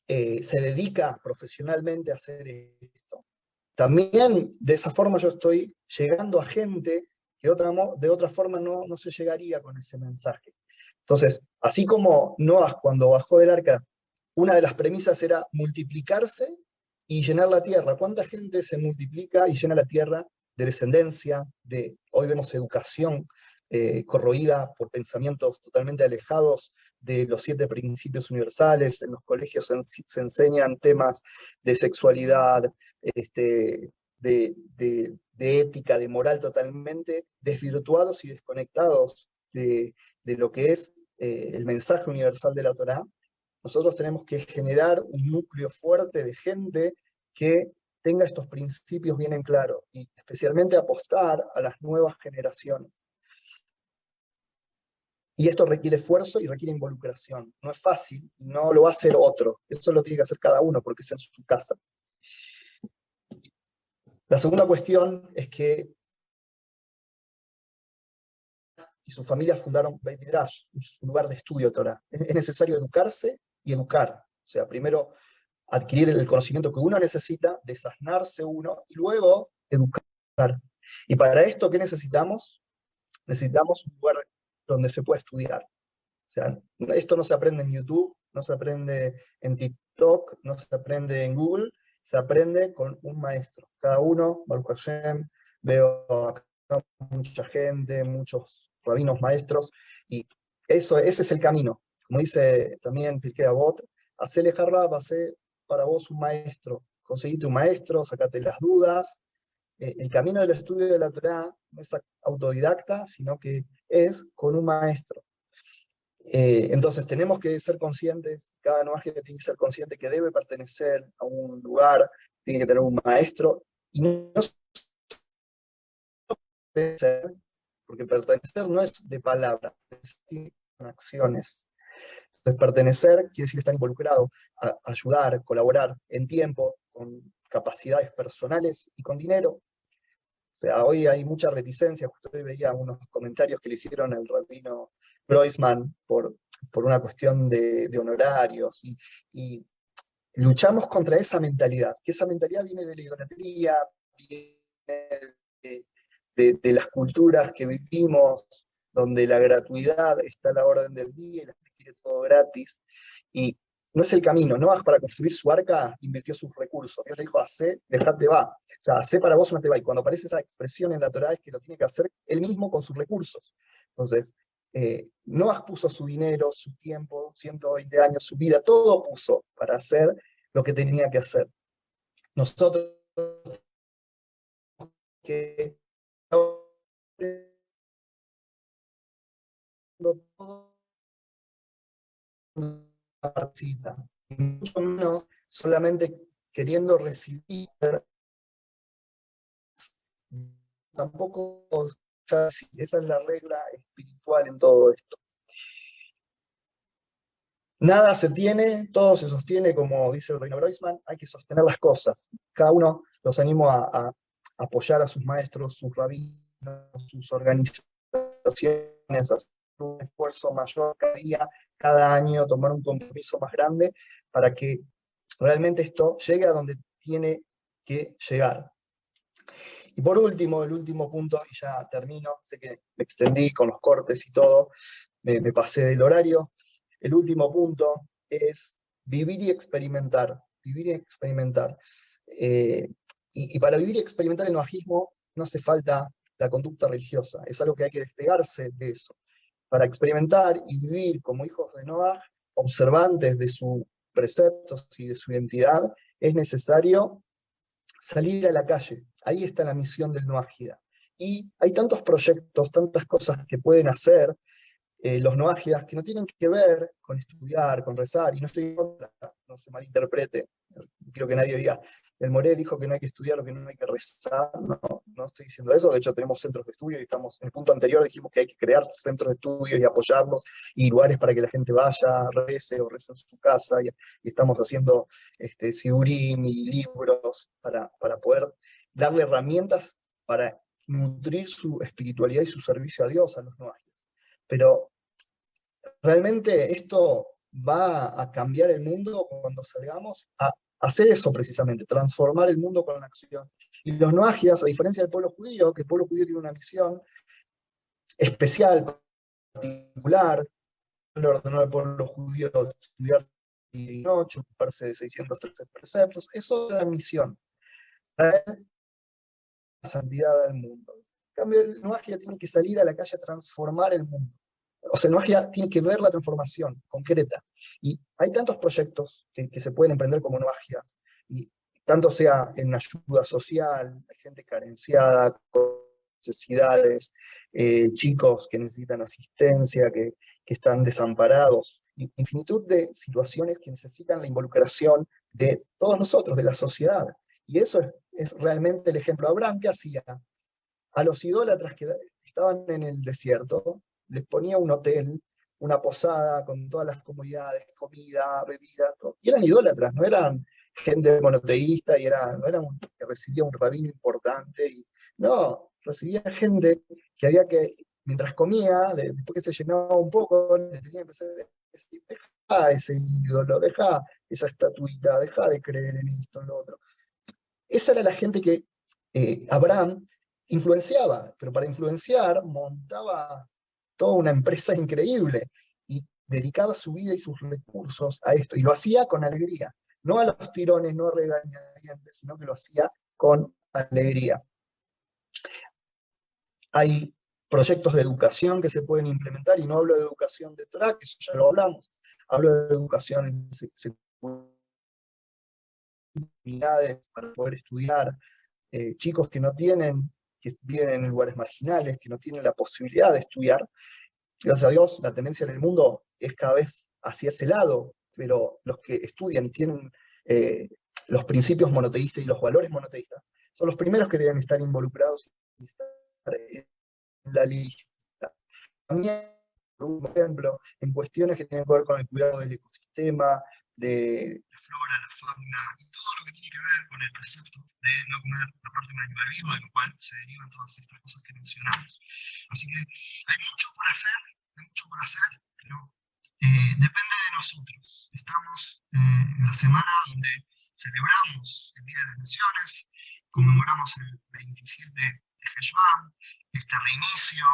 se dedica profesionalmente a hacer esto. También de esa forma yo estoy llegando a gente que de otra forma no se llegaría con ese mensaje. Entonces, así como Noah cuando bajó del arca, una de las premisas era multiplicarse y llenar la tierra. ¿Cuánta gente se multiplica y llena la tierra de descendencia, hoy vemos educación, corroída por pensamientos totalmente alejados de los 7 principios universales. En los colegios se enseñan temas de sexualidad, de ética, de moral, totalmente desvirtuados y desconectados de lo que es el mensaje universal de la Torá. Nosotros tenemos que generar un núcleo fuerte de gente que tenga estos principios bien en claro, y especialmente apostar a las nuevas generaciones. Y esto requiere esfuerzo y requiere involucración. No es fácil, no lo va a hacer otro. Eso lo tiene que hacer cada uno porque es en su casa. La segunda cuestión es que y su familia fundaron Beit Midrash, un lugar de estudio de Torah. Es necesario educarse y educar. O sea, primero adquirir el conocimiento que uno necesita, desasnarse uno, y luego educar. Y para esto, ¿qué necesitamos? Necesitamos un lugar donde se pueda estudiar. O sea, esto no se aprende en YouTube, no se aprende en TikTok, no se aprende en Google, se aprende con un maestro. Cada uno, Baruch Hashem, veo acá mucha gente, muchos rabinos maestros, y ese es el camino. Como dice también Pirkei Avot, hacele jarrab, hacé para vos un maestro. Conseguite un maestro, sacate las dudas. El camino del estudio de la Torá no es autodidacta, sino que es con un maestro. Entonces tenemos que ser conscientes, cada novaje tiene que ser consciente que debe pertenecer a un lugar, tiene que tener un maestro, y no debe ser, porque pertenecer no es de palabra, es con acciones. Entonces pertenecer quiere decir estar involucrado, ayudar, colaborar en tiempo, con capacidades personales y con dinero. O sea, hoy hay mucha reticencia, justo hoy veía unos comentarios que le hicieron al rabino Groisman por una cuestión de honorarios, y luchamos contra esa mentalidad, que esa mentalidad viene de la idolatría, viene de las culturas que vivimos, donde la gratuidad está a la orden del día y la gente quiere todo gratis, y no es el camino. Noaj, para construir su arca, invirtió sus recursos. Dios le dijo, hacé, dejate va. O sea, hacé para vos una te va. Y cuando aparece esa expresión en la Torá es que lo tiene que hacer él mismo con sus recursos. Entonces, Noaj puso su dinero, su tiempo, 120 años, su vida, todo puso para hacer lo que tenía que hacer. Nosotros que participa, mucho menos solamente queriendo recibir, tampoco, o sea, esa es la regla espiritual en todo esto. Nada se tiene, todo se sostiene, como dice el Reino Groisman, hay que sostener las cosas. Cada uno los animo a apoyar a sus maestros, sus rabinos, sus organizaciones, hacer un esfuerzo mayor cada día, cada año, tomar un compromiso más grande para que realmente esto llegue a donde tiene que llegar. Y por último, el último punto, y ya termino, sé que me extendí con los cortes y todo, me pasé del horario. El último punto es vivir y experimentar. Vivir y experimentar. Y para vivir y experimentar el noajismo no hace falta la conducta religiosa, es algo que hay que despegarse de eso. Para experimentar y vivir como hijos de Noaj, observantes de sus preceptos y de su identidad, es necesario salir a la calle. Ahí está la misión del Noágida. Y hay tantos proyectos, tantas cosas que pueden hacer los noágidas que no tienen que ver con estudiar, con rezar, y no estoy en contra, no se malinterprete, quiero que nadie diga, el Moré dijo que no hay que estudiar, lo que no hay que rezar, no estoy diciendo eso. De hecho tenemos centros de estudio y estamos, en el punto anterior dijimos que hay que crear centros de estudio y apoyarlos, y lugares para que la gente vaya, rece o rece en su casa, y estamos haciendo sidurim y libros para poder darle herramientas para nutrir su espiritualidad y su servicio a Dios a los noágidas. Pero realmente esto va a cambiar el mundo cuando salgamos a hacer eso precisamente, transformar el mundo con la acción. Y los noágidas, a diferencia del pueblo judío, que el pueblo judío tiene una misión especial, particular, le ordenó al pueblo judío estudiar y noche, ocuparse de 613 preceptos, eso es la misión, traer la santidad al mundo. cambio, el Noagia tiene que salir a la calle a transformar el mundo. O sea, el Noagia tiene que ver la transformación concreta. Y hay tantos proyectos que se pueden emprender como Noagias, y tanto sea en ayuda social, hay gente carenciada, con necesidades, chicos que necesitan asistencia, que están desamparados, infinitud de situaciones que necesitan la involucración de todos nosotros, de la sociedad. Y eso es realmente el ejemplo. Abraham, ¿qué hacía? A los idólatras que estaban en el desierto, les ponía un hotel, una posada con todas las comodidades, comida, bebida, todo. Y eran idólatras, no eran gente monoteísta, no eran que recibía un rabino importante, no, recibía gente que había que, mientras comía, después que se llenaba un poco, le tenía que empezar a decir, deja ese ídolo, deja esa estatuita, deja de creer en esto, en lo otro. Esa era la gente que Abraham influenciaba, pero para influenciar montaba toda una empresa increíble y dedicaba su vida y sus recursos a esto, y lo hacía con alegría, no a los tirones, no a regañadientes, sino que lo hacía con alegría. Hay proyectos de educación que se pueden implementar, y no hablo de educación de Torah, que eso ya lo hablamos, hablo de educación en oportunidades para poder estudiar, chicos que viven en lugares marginales, que no tienen la posibilidad de estudiar. Gracias a Dios, la tendencia en el mundo es cada vez hacia ese lado, pero los que estudian y tienen los principios monoteístas y los valores monoteístas son los primeros que deben estar involucrados y estar en la lista. También, por ejemplo, en cuestiones que tienen que ver con el cuidado del ecosistema, de la flora, la fauna, y todo lo que tiene que ver con el precepto de no comer la parte de un animal vivo, de lo cual se derivan todas estas cosas que mencionamos. Así que hay mucho por hacer, pero depende de nosotros. Estamos en la semana donde celebramos el Día de las Naciones, conmemoramos el 27 de Heshvan, este reinicio,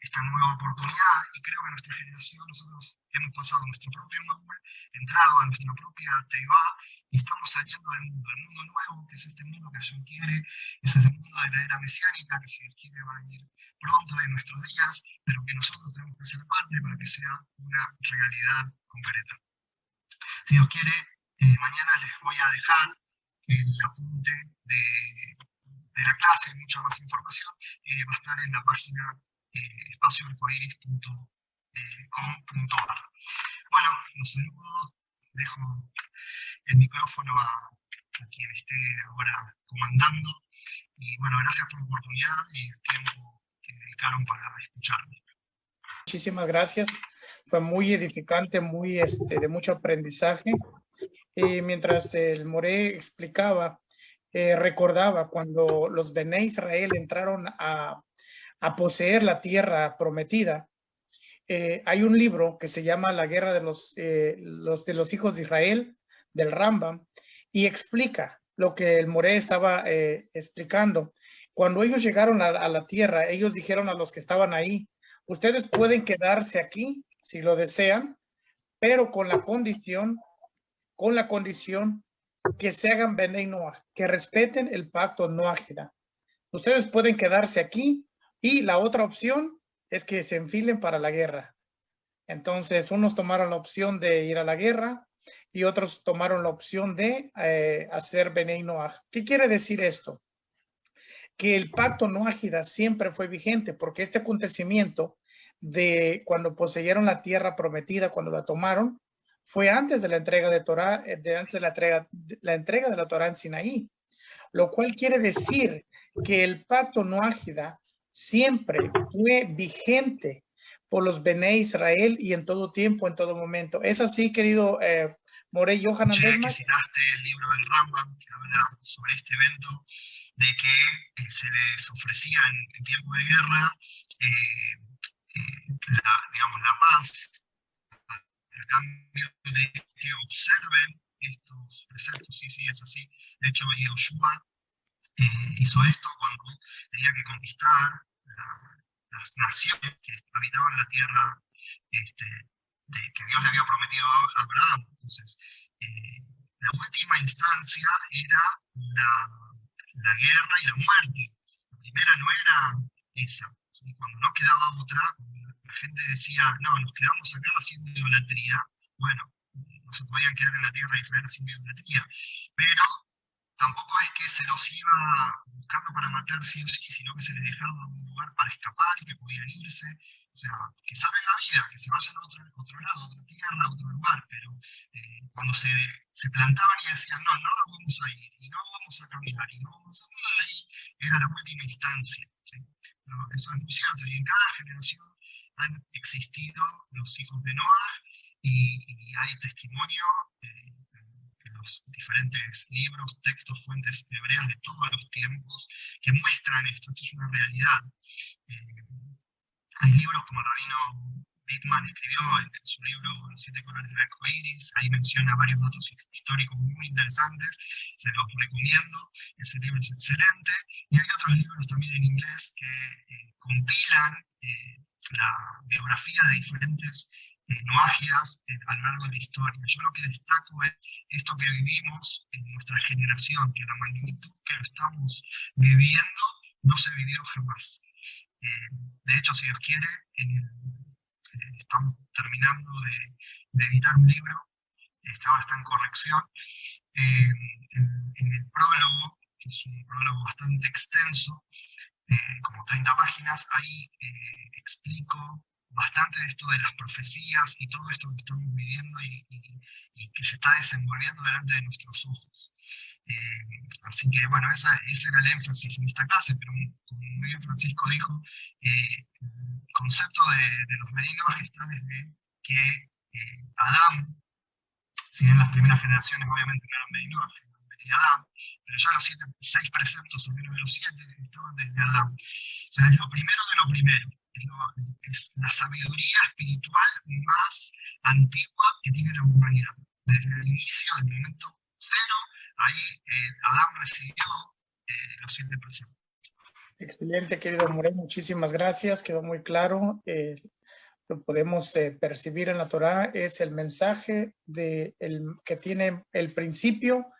esta nueva oportunidad, y creo que nuestra generación, nosotros hemos pasado nuestro propio Maúl, entrado a nuestra propia Teivá, y estamos saliendo del mundo, el mundo nuevo, que es este mundo que Hashem quiere, es el mundo de la era mesiánica, que si Él quiere va a venir pronto en nuestros días, pero que nosotros tenemos que ser parte para que sea una realidad concreta. Si Dios quiere, mañana les voy a dejar el apunte de la clase, mucha más información, va a estar en la página espacioarcoiris.com.ar. Bueno, los saludo, dejo el micrófono a quien esté ahora comandando, y bueno, gracias por la oportunidad y el tiempo que dedicaron para escucharme. Muchísimas gracias, fue muy edificante, muy de mucho aprendizaje. Mientras el Moré explicaba, recordaba cuando los Bené Israel entraron a poseer la tierra prometida. Hay un libro que se llama La guerra de los hijos de Israel, del Rambam, y explica lo que el Moré estaba explicando. Cuando ellos llegaron a la tierra, ellos dijeron a los que estaban ahí, ustedes pueden quedarse aquí si lo desean, pero con la condición que se hagan Benei Noach, que respeten el pacto Noachida. Ustedes pueden quedarse aquí, y la otra opción es que se enfilen para la guerra. Entonces, unos tomaron la opción de ir a la guerra y otros tomaron la opción de hacer Benei Noach. ¿Qué quiere decir esto? Que el pacto Noachida siempre fue vigente, porque este acontecimiento de cuando poseyeron la tierra prometida, cuando la tomaron, fue antes de la entrega de Torah, antes de la entrega de la Torah en Sinaí, lo cual quiere decir que el pacto Noachida siempre fue vigente por los Bené Israel y en todo tiempo, en todo momento. ¿Es así, querido Moré Yohanan Desmach? Citaste el libro del Rambam que habla sobre este evento, de que se les ofrecía en tiempo de guerra la paz, el cambio de que observen estos preceptos. Sí, es así. De hecho, Yehoshua hizo esto cuando tenía que conquistar las naciones que habitaban la tierra que Dios le había prometido a Abraham. Entonces, la última instancia era la guerra y la muerte. La primera no era esa. ¿Sí? Cuando no quedaba otra, la gente decía, no, nos quedamos acá haciendo idolatría. Bueno, no se podían quedar en la tierra de Israel haciendo idolatría, pero tampoco es que se los iba buscando para matar sí o sí, sino que se les dejaba un lugar para escapar y que podían irse. O sea, que saben la vida, que se vayan a otro lado, a otra tierra, a otro lugar, pero cuando se plantaban y decían, no, no nos vamos a ir, y no vamos a caminar, y no vamos a hacer nada ahí, era la última instancia. ¿Sí? Pero eso es muy cierto, y en cada generación han existido los hijos de Noah, y hay testimonio en los diferentes libros, textos, fuentes hebreas de todos los tiempos que muestran esto. Esto es una realidad. Hay libros como el rabino Bittman escribió en su libro Los 7 colores del arco iris, ahí menciona varios datos históricos muy interesantes, se los recomiendo, ese libro es excelente, y hay otros libros también en inglés que compilan la biografía de diferentes noajias a lo largo de la historia. Yo lo que destaco es esto que vivimos en nuestra generación, que la magnitud que lo estamos viviendo no se vivió jamás. De hecho, si Dios quiere, estamos terminando de editar un libro, ahora está en corrección, en el prólogo, que es un prólogo bastante extenso, como 30 páginas, ahí explico bastante de esto de las profecías y todo esto que estamos viviendo y que se está desenvolviendo delante de nuestros ojos. Así que bueno, ese era el énfasis en esta clase, pero como muy bien Francisco dijo, el concepto de los merinos está desde que Adán, si bien las primeras generaciones obviamente no eran merinos, eran Adán, pero ya los 6 preceptos, al menos de los 7, estaban desde Adán. O sea, es lo primero de lo primero, es la sabiduría espiritual más antigua que tiene la humanidad. Desde el inicio, del momento cero, ahí Adán recibió los 7 preceptos. Excelente, querido Morel, muchísimas gracias, quedó muy claro. Lo podemos percibir en la Torá, es el mensaje que tiene el principio.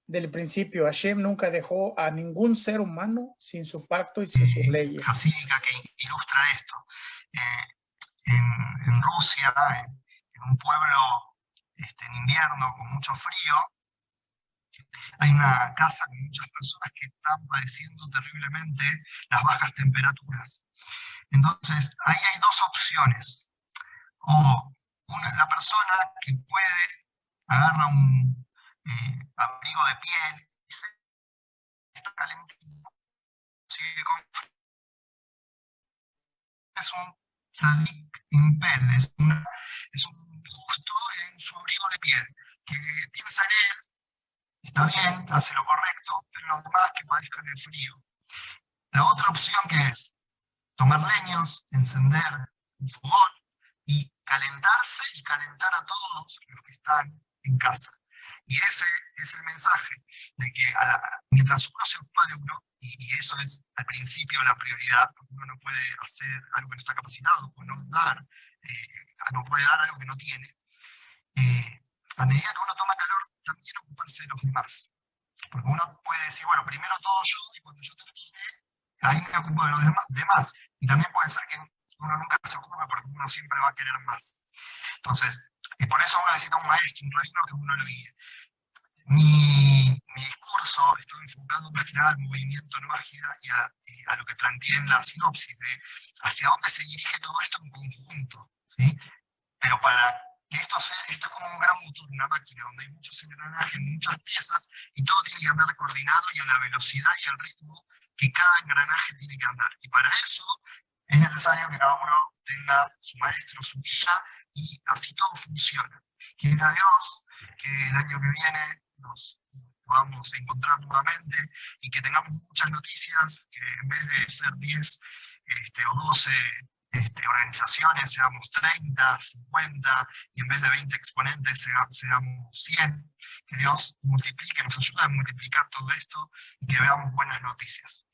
Del principio, Hashem nunca dejó a ningún ser humano sin su pacto y sin sus leyes. Jasídica que ilustra esto. En Rusia, en un pueblo en invierno con mucho frío, hay una casa con muchas personas que están padeciendo terriblemente las bajas temperaturas. Entonces, ahí hay 2 opciones. O la persona que puede agarra un abrigo de piel y se está calentito, sigue con frío. Es un tzadik impel, es un justo en su abrigo de piel, que piensa en él, está bien, hace lo correcto, pero los demás que padezcan el frío. La otra opción que es tomar leños, encender un fogón y calentarse y calentar a todos los que están en casa. Y ese es el mensaje, de que mientras uno se ocupa de uno, y eso es al principio la prioridad, porque uno no puede hacer algo que no está capacitado, o no puede dar algo que no tiene, a medida que uno toma calor, también ocuparse de los demás. Porque uno puede decir, bueno, primero todo yo, y cuando yo termine, ahí me ocupo de los demás. Y también puede ser que uno nunca se ocupe porque uno siempre va a querer más. Entonces, por eso uno necesita un maestro, un rabino que uno lo guíe. Mi discurso está enfocado más que nada al movimiento Noágida y a lo que planteé en la sinopsis, de hacia dónde se dirige todo esto en conjunto. ¿Sí? Pero para que esto es como un gran motor, una máquina, donde hay muchos engranajes, muchas piezas, y todo tiene que andar coordinado y a la velocidad y al ritmo que cada engranaje tiene que andar. Y para eso es necesario que cada uno tenga su maestro, su guía, y así todo funciona. Quiera Dios que el año que viene nos podamos encontrar nuevamente y que tengamos muchas noticias, que en vez de ser 10 o 12 organizaciones seamos 30, 50, y en vez de 20 exponentes seamos 100. Que Dios multiplique, nos ayude a multiplicar todo esto y que veamos buenas noticias.